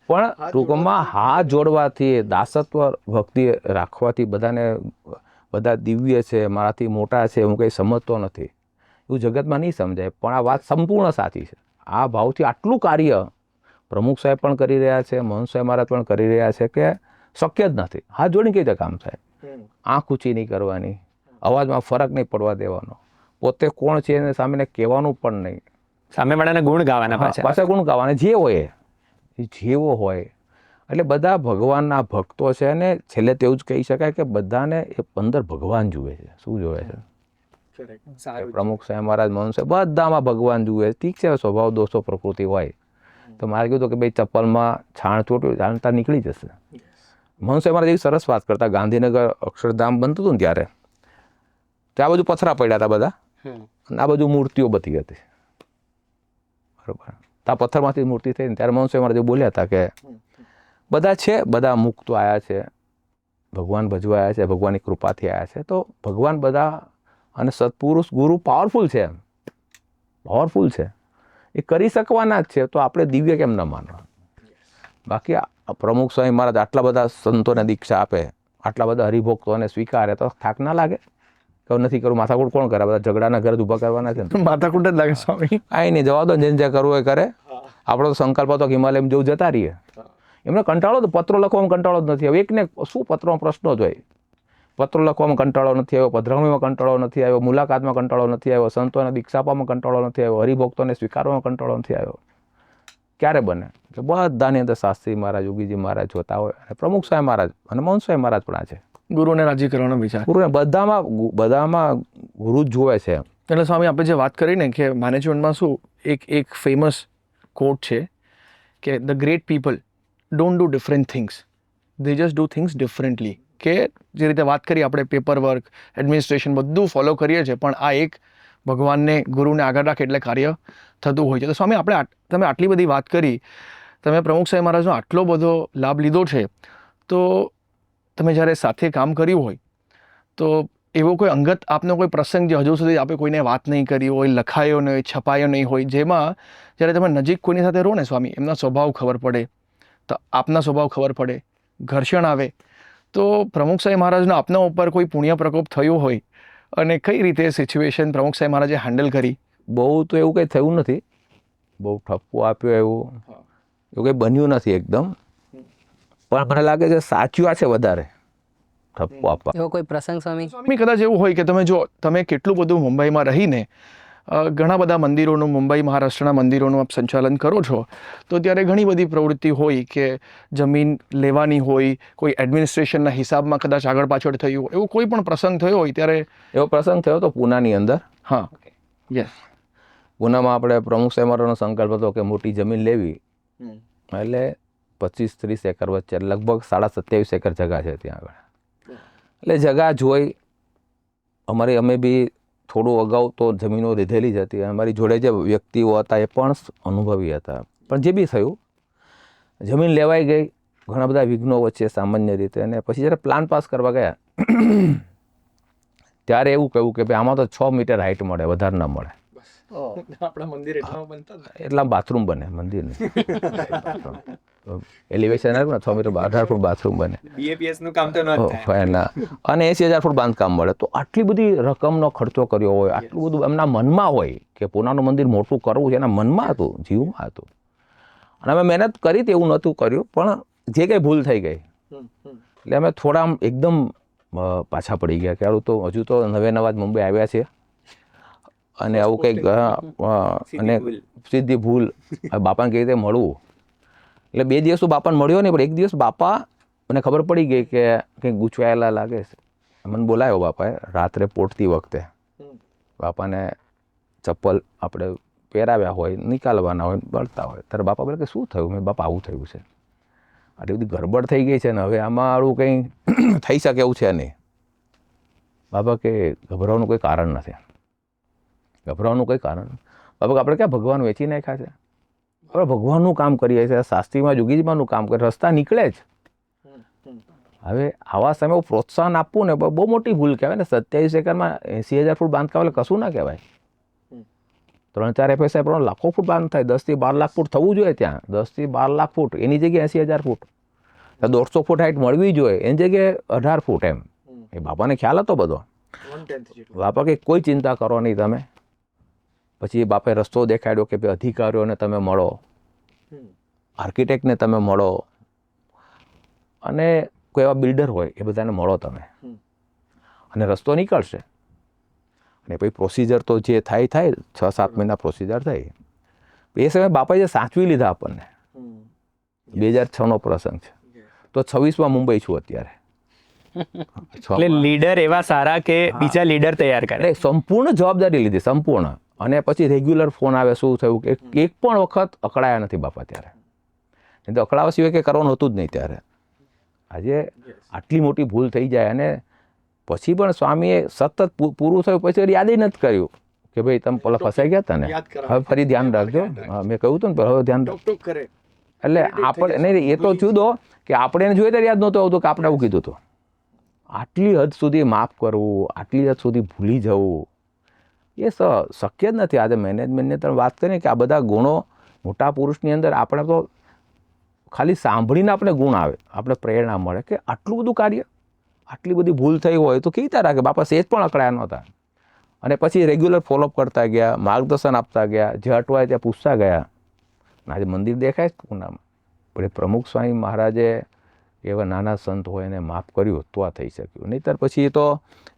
પણ ટૂંકમાં હાથ જોડવાથી, દાસત્વ ભક્તિ રાખવાથી બધાને, બધા દિવ્ય છે, મારાથી મોટા છે, હું કંઈ સમજતો નથી, એવું જગતમાં નહીં સમજાય. પણ આ વાત સંપૂર્ણ સાચી છે. આ ભાવથી આટલું કાર્ય પ્રમુખ સાહેબ પણ કરી રહ્યા છે, મહંત સ્વામી મહારાજ પણ કરી રહ્યા છે કે શક્ય જ નથી. હાથ જોડીને કઈ રીતે કામ થાય? આંખ ઊંચી નહીં કરવાની, અવાજમાં ફરક નહીં પડવા દેવાનો, પોતે કોણ છે એને સામેને કહેવાનું પણ નહીં,
સામેવાળાના ગુણ ગાવાના
પાછા ગુણ ગાવાના, જે હોય એ જેવો હોય. એટલે બધા ભગવાનના ભક્તો છે અને છેલ્લે તો એવું જ કહી શકાય કે બધાને એ અંદર ભગવાન જુએ છે. શું જુએ છે? પ્રમુખ સ્વામી મહારાજ, મહંત સ્વામી, બધામાં ભગવાન જુએ. ઠીક છે, સ્વભાવ દોષો પ્રકૃતિ હોય તો મારે કીધું કે ભાઈ ચપ્પલમાં છાણ ચોટ્યું, જાણતા નીકળી જશે. મહંત સ્વામી મહારાજ એવી સરસ વાત કરતા, ગાંધીનગર અક્ષરધામ બનતું હતું ને ત્યારે આ બાજુ પથરા પડ્યા હતા બધા, અને આ બાજુ મૂર્તિઓ બધી હતી, બરોબર. આ પથ્થરમાંથી મૂર્તિ થઈ ને ત્યારે મહંત સ્વામી મહારાજ બોલ્યા હતા કે બધા છે, બધા મુક્તો આવ્યા છે, ભગવાન ભજવા આવ્યા છે, ભગવાનની કૃપાથી આવ્યા છે, તો ભગવાન બધા અને સત્પુરુષ ગુરુ પાવરફુલ છે, પાવરફુલ છે, એ કરી શકવાના જ છે. તો આપણે દિવ્ય કેમ ન માનવા? બાકી પ્રમુખ સ્વામી મહારાજ આટલા બધા સંતોને દીક્ષા આપે, આટલા બધા હરિભક્તોને સ્વીકારે, તો થાક ના લાગે? કે નથી કરવું, માથાકૂટ કોણ કરે? બધા ઝઘડાના ઘર ઊભા કરવાના છે ને.
માથાકૂટ જ લાગે સ્વામી.
આઈ નહીં, જવા દો, જેને જે કરવું એ કરે. આપણો તો સંકલ્પ હતો કે હિમાલયમાં જેવું જતા રહીએ. એમને કંટાળો તો પત્રો લખવામાં કંટાળો જ નથી આવ્યો. એકને શું પત્રમાં પ્રશ્નો જ હોય. પત્રો લખવામાં કંટાળો નથી આવ્યો, પધરાવણીમાં કંટાળો નથી આવ્યો, મુલાકાતમાં કંટાળો નથી આવ્યો, સંતોને દીક્ષા આપવામાં કંટાળો નથી આવ્યો, હરિભક્તોને સ્વીકારવામાં કંટાળો નથી આવ્યો. ક્યારે બને? કે બધાની અંદર શાસ્ત્રી મહારાજ, યોગીજી મહારાજ જોતા હોય, અને પ્રમુખ સ્વામી મહારાજ અને મહંત સ્વામી મહારાજ પણ આ છે.
ગુરુને રાજી કરવાનો વિચાર.
ગુરુને બધામાં ગુરુ જ જોવે છે.
એટલે સ્વામી, આપણે જે વાત કરી ને કે મેનેજમેન્ટમાં શું એક ફેમસ કોટ છે કે the great people don't do different things, they just do things differently. કે જે રીતે વાત કરી આપણે, પેપર વર્ક, એડમિનિસ્ટ્રેશન બધું ફોલો કરીએ છીએ, પણ આ એક ભગવાનને, ગુરુને આગળ રાખે એટલે કાર્ય થતું હોય છે. તો સ્વામી, તમે આટલી બધી વાત કરી, તમે પ્રમુખ સ્વામી મહારાજનો આટલો બધો લાભ લીધો છે, તો તમે જ્યારે સાથે કામ કર્યું હોય તો એવો કોઈ અંગત આપનો કોઈ પ્રસંગ જે હજુ સુધી આપણે કોઈને વાત નહીં કરી હોય, લખાયો નહીં, છપાયો નહીં હોય, જેમાં જ્યારે તમે નજીક કોઈની સાથે રહો ને સ્વામી, એમના સ્વભાવ ખબર પડે, તો આપના સ્વભાવ ખબર પડે, ઘર્ષણ આવે, તો પ્રમુખ સ્વામી મહારાજનો આપના ઉપર કોઈ પુણ્ય પ્રકોપ થયો હોય અને કઈ રીતે સિચ્યુએશન પ્રમુખ સ્વામી મહારાજે હેન્ડલ કરી?
બહુ તો એવું કંઈ થયું નથી, બહુ ઠપકો આપ્યો એવું કંઈ બન્યું નથી એકદમ. પણ મને લાગે છે સાચવ્યા છે વધારે. ઠપકો આપવા.
એવો કોઈ પ્રસંગ સ્વામી?
સ્વામી કદાચ એવું હોય કે તમે કેટલું બધું મુંબઈમાં રહીને ઘણા બધા મંદિરોનું, મુંબઈ મહારાષ્ટ્રના મંદિરોનું આપ સંચાલન કરો છો, તો ત્યારે ઘણી બધી પ્રવૃત્તિ હોય કે જમીન લેવાની હોય, કોઈ એડમિનિસ્ટ્રેશનના હિસાબમાં કદાચ આગળ પાછળ થયું હોય, એવો કોઈ પણ પ્રસંગ થયો હોય ત્યારે?
એવો પ્રસંગ થયો તો પૂનાની અંદર.
હા, યસ.
પૂનામાં આપણે પ્રમુખ સાહેબ મારાનો સંકલ્પ હતો કે મોટી જમીન લેવી, એટલે 25-30 એકર વચ્ચે લગભગ 27.5 એકર જગા છે ત્યાં આગળ. એટલે જગા જોઈ અમે બી થોડું અગાઉ તો જમીનો લીધેલી જ હતી. અમારી જોડે જે વ્યક્તિઓ હતા એ પણ અનુભવી હતા. પણ જે બી થયું, જમીન લેવાઈ ગઈ ઘણા બધા વિઘ્નો વચ્ચે સામાન્ય રીતે. અને પછી જ્યારે પ્લાન પાસ કરવા ગયા ત્યારે એવું કહ્યું કે ભાઈ આમાં તો 6 મીટર હાઇટ મળે, વધારે ના મળે.
આપણા મંદિર એટલામાં બનતા હતા.
એટલા બાથરૂમ બને મંદિરને, એલિવેશન આવે ને 6 મીટર 18 ફૂટ બાથરૂમ બને.
બીએપીએસ નું કામ તો ન જ થાય.
એના અને 80,000 ફૂટ બાંધકામ મળે. તો આટલી બધી રકમનો ખર્ચો કર્યો હોય, આટલું બધું એમના મનમાં હોય કે પૂનાનું મંદિર મોટું કરવું છે, એના મનમાં હતું, જીવમાં હતું. અને અમે મહેનત કરી તો એવું નહોતું કર્યું, પણ જે કંઈ ભૂલ થઈ ગઈ એટલે અમે થોડા આમ એકદમ પાછા પડી ગયા કે તો હજુ તો નવા જ મુંબઈ આવ્યા છે અને આવું કંઈક અને સીધી ભૂલ બાપાને કેવી રીતે મળવું. એટલે 2 દિવસ તો બાપાને મળ્યો નહીં, પણ એક દિવસ બાપા મને ખબર પડી ગઈ કે કંઈક ગૂંચવાયેલા લાગે છે. મને બોલાયો બાપાએ રાત્રે પોટતી વખતે. બાપાને ચપ્પલ આપણે પહેરાવ્યા હોય, નિકાલવાના હોય, બળતા હોય, ત્યારે બાપા બોલે કે શું થયું? મેં બાપા આવું થયું છે, આટલી બધી ગડબડ થઈ ગઈ છે ને હવે આમાં આવું કંઈ થઈ શકે એવું છે નહીં. બાપા કે ગભરાવાનું કોઈ કારણ નથી, ગભરાવાનું કોઈ કારણ. બાપા આપણે ક્યાં ભગવાન વેચી નાખ્યા છે? આપણે ભગવાનનું કામ કરીએ છીએ, શાસ્ત્રીમાં જોગીજીમાંનું કામ કરીએ, રસ્તા નીકળે જ. હવે આવા સમયે પ્રોત્સાહન આપવું ને બહુ મોટી ભૂલ કહેવાય ને. 27 એકરમાં 80,000 ફૂટ બાંધકામ એટલે કશું ના કહેવાય. 3-4 FSI પર લાખો ફૂટ બાંધ થાય. 10 થી 12 લાખ ફૂટ થવું જોઈએ ત્યાં. 10 થી 12 લાખ ફૂટ, એની જગ્યાએ 80,000 ફૂટ. 150 ફૂટ હાઈટ મળવી જોઈએ, એની જગ્યાએ 18 ફૂટ. એમ એ બાપાને ખ્યાલ હતો બધો. બાપા કે કોઈ ચિંતા કરો નહીં તમે. પછી બાપાએ રસ્તો દેખાડ્યો કે ભાઈ અધિકારીઓને તમે મળો, આર્કિટેક્ટને તમે મળો, અને કોઈ એવા બિલ્ડર હોય એ બધાને મળો તમે, અને રસ્તો નીકળશે. અને પછી પ્રોસિજર તો જે થાય 6-7 મહિના પ્રોસિજર થઈ. એ સમયે બાપાએ જે સાચવી લીધા આપણને, 2006નો પ્રસંગ છે, તો 26માં મુંબઈ છું અત્યારે.
એટલે લીડર એવા સારા કે બીજા લીડર તૈયાર કરે.
સંપૂર્ણ જવાબદારી લીધી, સંપૂર્ણ. અને પછી રેગ્યુલર ફોન આવે, શું થયું કે એક પણ વખત અકળાયા નથી બાપા ત્યારે. નહીં તો અકળાવા સિવાય કે કરવાનું હતું જ નહીં ત્યારે. આજે આટલી મોટી ભૂલ થઈ જાય અને પછી પણ સ્વામીએ સતત પૂરું થયું પછી યાદ નથી કર્યું કે ભાઈ તમે પેલા ફસાઈ ગયા હતા ને, હવે ફરી ધ્યાન રાખજો. મેં કહ્યું હતું ને, હવે ધ્યાન રાખજો. એટલે આપણે નહીં, એ તો જુદો કે આપણે એને જોઈએ ત્યારે યાદ નહોતું આવતું કે આપણે આવું કીધું હતું. આટલી હદ સુધી માફ કરવું, આટલી હદ સુધી ભૂલી જવું, એ શક્ય જ નથી. આજે મેનેજમેન્ટની તમે વાત કરીએ કે આ બધા ગુણો મોટા પુરુષની અંદર આપણે તો ખાલી સાંભળીને આપણે ગુણ આવે, આપણે પ્રેરણા મળે કે આટલું બધું કાર્ય, આટલી બધી ભૂલ થઈ હોય તો કેવી રીતે રાખે. બાપા સેજ પણ અકળાયા નહોતા. અને પછી રેગ્યુલર ફોલોઅપ કરતા ગયા, માર્ગદર્શન આપતા ગયા, જે અટવાય ત્યાં પૂછતા ગયા. આજે મંદિર દેખાય જ પૂનામાં. પણ એ પ્રમુખ સ્વામી મહારાજે એવા નાના સંત હોય એને માફ કર્યું તો આ થઈ શક્યું. નહીંતર પછી તો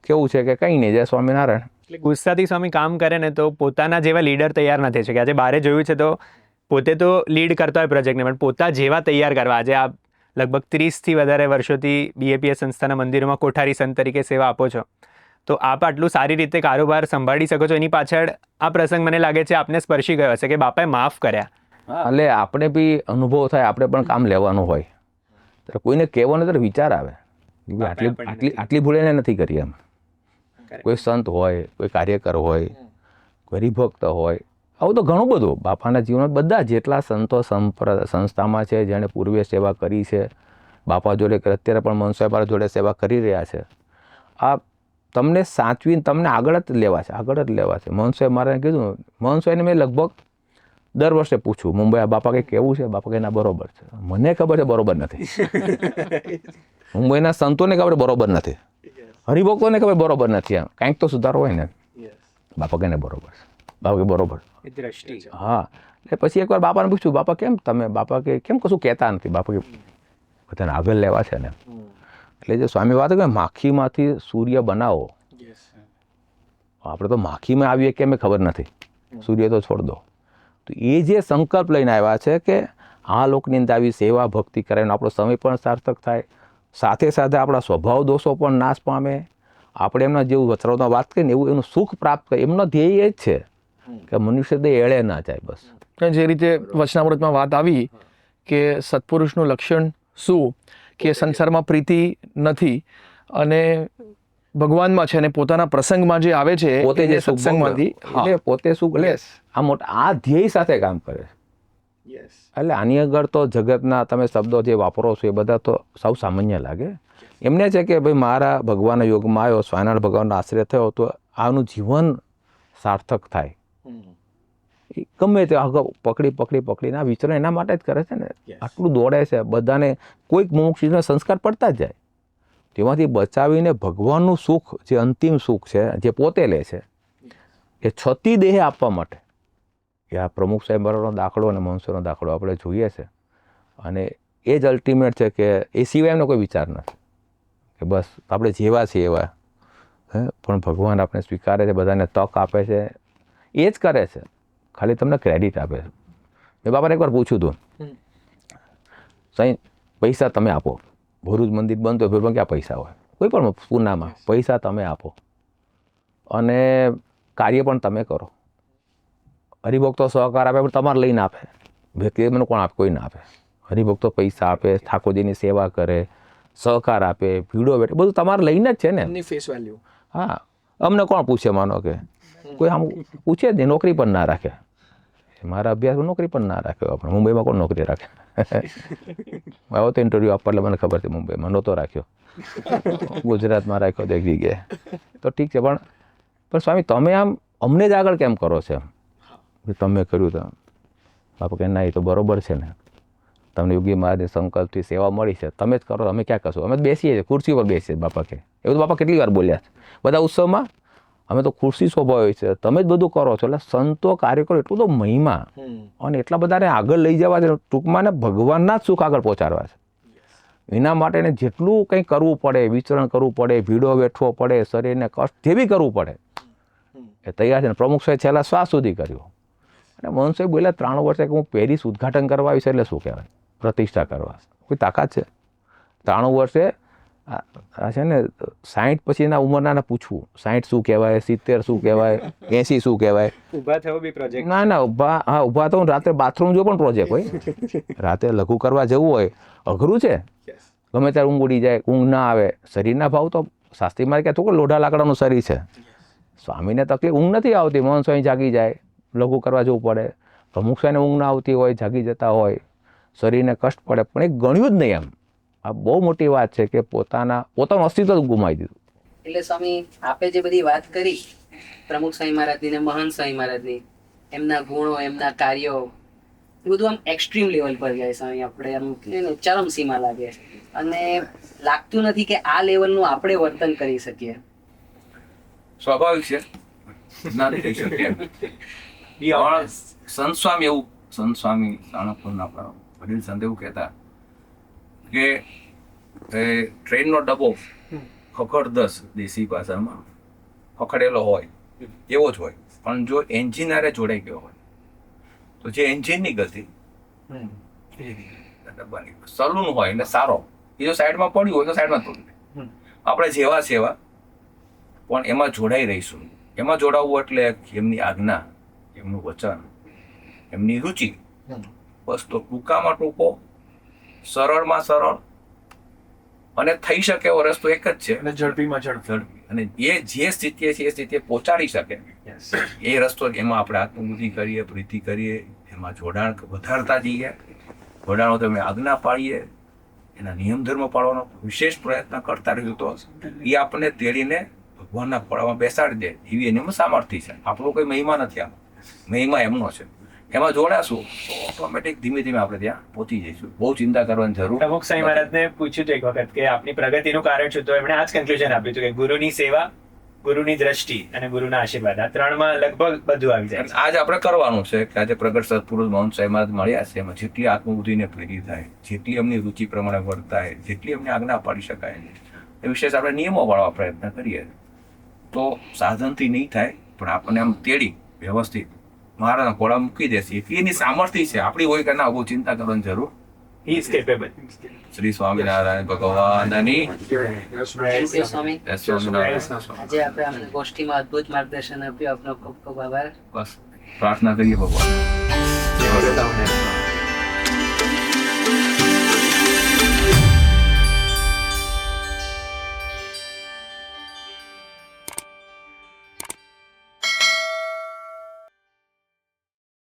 કેવું છે કે કંઈ નહીં, જય સ્વામિનારાયણ.
એટલે ગુસ્સાથી સ્વામી કામ કરે ને તો પોતાના જેવા લીડર તૈયાર નથી શકે. આજે બારે જોયું છે તો પોતે તો લીડ કરતા હોય પ્રોજેક્ટને, પણ પોતા જેવા તૈયાર કરવા. આજે આપ લગભગ 30થી વધારે વર્ષોથી BAPS સંસ્થાના મંદિરોમાં કોઠારી સંત તરીકે સેવા આપો છો, તો આપ આટલું સારી રીતે કારોબાર સંભાળી શકો છો. એની પાછળ આ પ્રસંગ મને લાગે છે આપને સ્પર્શી ગયો હશે કે બાપાએ માફ કર્યા.
એટલે આપણે બી અનુભવ થાય, આપણે પણ કામ લેવાનું હોય ત્યારે કોઈને કહેવાનો ત્યારે વિચાર આવે આટલી ભૂલ એને નથી કરી. એમ કોઈ સંત હોય, કોઈ કાર્યકર હોય, કોઈ હરિભક્ત હોય, આવું તો ઘણું બધું બાપાના જીવનમાં બધા જેટલા સંતો સંસ્થામાં છે જેણે પૂર્વે સેવા કરી છે, બાપા જોડે અત્યારે પણ મનસ્વામી જોડે સેવા કરી રહ્યા છે, આ તમને સાચવીને તમને આગળ જ લેવા છે, આગળ જ લેવા છે. મનસ્વામી મારે કીધું, મનસ્વામીને મેં લગભગ દર વર્ષે પૂછું મુંબઈ આ બાપા કંઈ કેવું છે, બાપા કંઈ ના બરોબર છે. મને ખબર છે બરોબર નથી, મુંબઈના સંતોને ખબર બરોબર નથી, હરિભક્તોને ખબર બરોબર નથી. એમ કાંઈક તો સુધારો હોય ને. બાપા કહીને બરોબર છે, બાપા કે બરોબર. હા, એટલે પછી એકવાર બાપાને પૂછ્યું, બાપા કેમ તમે, બાપા કે કેમ કશું કહેતા નથી, બાપા કે બધાને આગળ લેવા છે ને. એટલે જે સ્વામી વાત કે માખીમાંથી સૂર્ય બનાવો, આપણે તો માખીમાં આવીએ કે અમે ખબર નથી, સૂર્ય તો છોડ દો. તો એ જે સંકલ્પ લઈને આવ્યા છે કે આ લોકની અંદર આવી સેવા ભક્તિ કરાવીને આપણો સમય પણ સાર્થક થાય, સાથે સાથે આપણા સ્વભાવ દોષો પણ નાશ પામે, આપણે એમના જેવું વચરાવતા વાત કરીને એવું એનું સુખ પ્રાપ્ત કરે. એમનો ધ્યેય એ જ છે કે મનુષ્ય દેહ એળે ના જાય બસ.
જે રીતે વચનામૃતમાં વાત આવી કે સત્પુરુષનું લક્ષણ શું, કે સંસારમાં પ્રીતિ નથી અને ભગવાનમાં છે, અને પોતાના પ્રસંગમાં જે આવે છે
પોતે જે સુખ
સત્સંગમાંથી
એટલે પોતે સુખ લે, આ મોટા આ ધ્યેય સાથે કામ કરે છે. એટલે આની આગળ તો જગતના તમે શબ્દો જે વાપરો છો એ બધા તો સૌ સામાન્ય લાગે. એમને છે કે ભાઈ મારા ભગવાનના યોગમાં આવ્યો, સ્વામિનારાયણ ભગવાનનો આશ્રય થયો તો આનું જીવન સાર્થક થાય. એ ગમે તે આગળ પકડીને આ વિચરણ એના માટે જ કરે છે ને, આટલું દોડે છે બધાને. કોઈક મુમુક્ષુને સંસ્કાર પડતા જ જાય, તેમાંથી બચાવીને ભગવાનનું સુખ, જે અંતિમ સુખ છે, જે પોતે લે છે, એ છતી દેહ આપવા માટે. કે આ પ્રમુખ સાહેબ બરાબરનો દાખલો અને મહંસોનો દાખલો આપણે જોઈએ છે, અને એ જ અલ્ટિમેટ છે કે એ સિવાય એમનો કોઈ વિચાર નથી કે બસ આપણે જેવા છીએ એવા. પણ ભગવાન આપણે સ્વીકારે છે, બધાને તક આપે છે, એ જ કરે છે, ખાલી તમને ક્રેડિટ આપે છે. મેં બાપાને એકવાર પૂછ્યું હતું, સાંઈ પૈસા તમે આપો, ભરૂચ મંદિર બંધ હોય ભરૂચમાં ક્યાં પૈસા હોય, કોઈ પણ પૂનામાં પૈસા તમે આપો અને કાર્ય પણ તમે કરો. હરિભક્તો સહકાર આપે પણ તમારે લઈને આપે, વ્યક્તિ મને કોણ આપે? કોઈ ના આપે. હરિભક્તો પૈસા આપે, ઠાકોરજીની સેવા કરે, સહકાર આપે, ભીડો બેઠે, બધું તમારે લઈને જ છે ને.
એમની ફેસ વેલ્યુ.
હા, અમને કોણ પૂછે? માનો કે કોઈ આમ પૂછે જ નહીં, નોકરી પણ ના રાખે. મારા અભ્યાસમાં નોકરી પણ ના રાખ્યો આપણે. મુંબઈમાં કોણ નોકરી રાખે? આવ્યો તો ઇન્ટરવ્યૂ આપવા, એટલે મને ખબર છે મુંબઈમાં નહોતો રાખ્યો, ગુજરાતમાં રાખ્યો તો એક જગ્યાએ. તો ઠીક છે, પણ સ્વામી તમે આમ અમને જ આગળ કેમ કરો છો? તમે કર્યું તો બાપા કે ના, એ તો બરોબર છે ને, તમને યોગી મહારાજની સંકલ્પથી સેવા મળી છે, તમે જ કરો, અમે ક્યાં કરશું? અમે બેસીએ છીએ, ખુરશી પર બેસીએ બાપા કે. એવું તો બાપા કેટલી વાર બોલ્યા છે બધા ઉત્સવમાં, અમે તો ખુરશી સ્વભાવ છે, તમે જ બધું કરો છો. એટલે સંતો કાર્ય કરો એટલું તો મહિમા, અને એટલા બધાને આગળ લઈ જવા છે, ટૂંકમાં ને ભગવાનના જ સુખ આગળ પહોંચાડવા છે. એના માટે જેટલું કંઈ કરવું પડે, વિચરણ કરવું પડે, ભીડો વેઠવો પડે, શરીરને કષ્ટ જે બી કરવું પડે એ તૈયાર છે. ને પ્રમુખ સાહેબ છેલ્લા શ્વાસ સુધી કર્યું. અને મોહન સાહેબ બોલ્યા 3 વર્ષે કે હું પેરિસ ઉદ્ઘાટન કરવા આવીશ, એટલે શું કહેવાય? પ્રતિષ્ઠા કરવા કોઈ તાકાત છે? 3 વર્ષે આ છે ને 60 પછીના ઉંમરના પૂછવું, 60 શું કહેવાય, 70 શું કહેવાય, 80 શું કહેવાય?
ઊભા થવો બી પ્રોજેક્ટ.
ના ઊભા તો રાત્રે બાથરૂમ જો પણ પ્રોજેક્ટ હોય, રાતે લઘુ કરવા જવું હોય, અઘરું છે. ગમે ત્યારે ઊંઘ ઉડી જાય, ઊંઘ ના આવે, શરીરના ભાવ તો શાસ્ત્રીમાં કહેતો કે લોઢા લાકડાનું શરીર છે. સ્વામીને તકલીફ ઊંઘ નથી આવતી, મોહન સ્વામી જાગી જાય, લઘુ કરવા જવું પડે. પ્રમુખ સ્વામીને ઊંઘ ના આવતી હોય, જાગી જતા હોય, શરીરને કષ્ટ પડે, પણ એ ગણ્યું જ નહીં. એમ આ બહુ મોટી વાત છે કે પોતાનું અસ્તિત્વ ગુમાવી દીધું.
એટલે સ્વામી આપે જે બધી વાત કરી પ્રમુખ સ્વામી મહારાજની ને મહંત સ્વામી મહારાજની, એમના ગુણો, એમના કાર્યો, એ બધું આમ એક્સ્ટ્રીમ લેવલ પર જાય સ્વામી. આપણે આમ ચરમ સીમા લાગે, અને લાગતું નથી કે આ લેવલનું આપણે વર્તન કરી શકીએ.
સ્વાભાવિક છે, ના થઈ શકે. સંત સ્વામી એવું, સંત સ્વામી સાણપુરના આપણા વડીલ સંત એવું કહેતા કે ટ્રેનનો ડબ્બો ખખડ 10 દેશી ભાષામાં પકડેલો હોય એવો જ હોય, પણ જો એન્જિન આરે જોડાઈ ગયો હોય તો જે એન્જિનની ગતિ ડબ્બાની સલૂન હોય એટલે સારો, એ જો સાઈડમાં પડ્યું હોય તો સાઈડમાં તોડી. આપણે જેવા સેવા પણ એમાં જોડાઈ રહીશું. એમાં જોડાવવું એટલે એમની આજ્ઞા, એમનું વચન, એમની રુચિ, બસ. તો ટૂંકામાં ટૂંકો, સરળમાં સરળ, અને થઈ શકે એવો રસ્તો એક જ છે,
અને ઝડપીમાં ઝડપી.
અને એ જે સ્થિતિએ છે એ સ્થિતિએ પહોંચાડી શકે એ રસ્તો. એમાં આપણે આત્મબુદ્ધિ કરીએ, પ્રીતિ કરીએ, એમાં જોડાણ વધારતા જઈએ, જોડાણો તમે આજ્ઞા પાડીએ, એના નિયમ ધર્મ પાડવાનો વિશેષ પ્રયત્ન કરતા રહ્યું તો એ આપણને તેડીને ભગવાનના ખોળામાં બેસાડી દે એવી એનામાં સામર્થ્ય છે. આપણો કોઈ મહિમા નથી, આમાં મહિમા એમનો છે. એમાં જોડાશું તો ઓટોમેટિક ધીમે ધીમે આપણે ત્યાં પહોંચી જઈશું. બહુ ચિંતા કરવાની જરૂર.
પ્રમુખ સ્વામી મહારાજને પૂછ્યું હતું એક વખત કે આપની પ્રગતિનું કારણ શું, તો એમણે આ જ કન્ક્લુઝન આપ્યું હતું કે ગુરુની સેવા, ગુરુની દ્રષ્ટિ અને ગુરુના આશીર્વાદ, આ 3માં લગભગ બધું આવી જાય.
આજે આપણે કરવાનું છે કે આજે પ્રગટ સત્પુરુષ મહંત સાહેબ મહારાજ મળ્યા છે, એમાં જેટલી આત્મબુદ્ધિને પ્રેરિત થાય, જેટલી એમની રુચિ પ્રમાણે વર્તાય, જેટલી એમને આજ્ઞા પાડી શકાય, એ વિશેષ આપણે નિયમો પાળવા પ્રયત્ન કરીએ તો સાધનથી નહીં થાય, પણ આપણને આમ તેડી વ્યવસ્થિત મારા ઘોડા મૂકી દેશે એની સામર્થ્ય છે. આપણી હોય કે ના બહુ ચિંતા કરવાની જરૂર.
He is capable.
Shri Swaminarayan ભગવાનની
થેન્ક યુ સ્વામી.
જય સ્વામિનારાયણ.
આજે આપણે અમને ગોષ્ઠીમાં અદ્ભુત માર્ગદર્શન આપ્યું. આપનો ખૂબ ખૂબ આભાર.
બસ પ્રાર્થના કરીએ ભગવાન.
જય ભગવાન.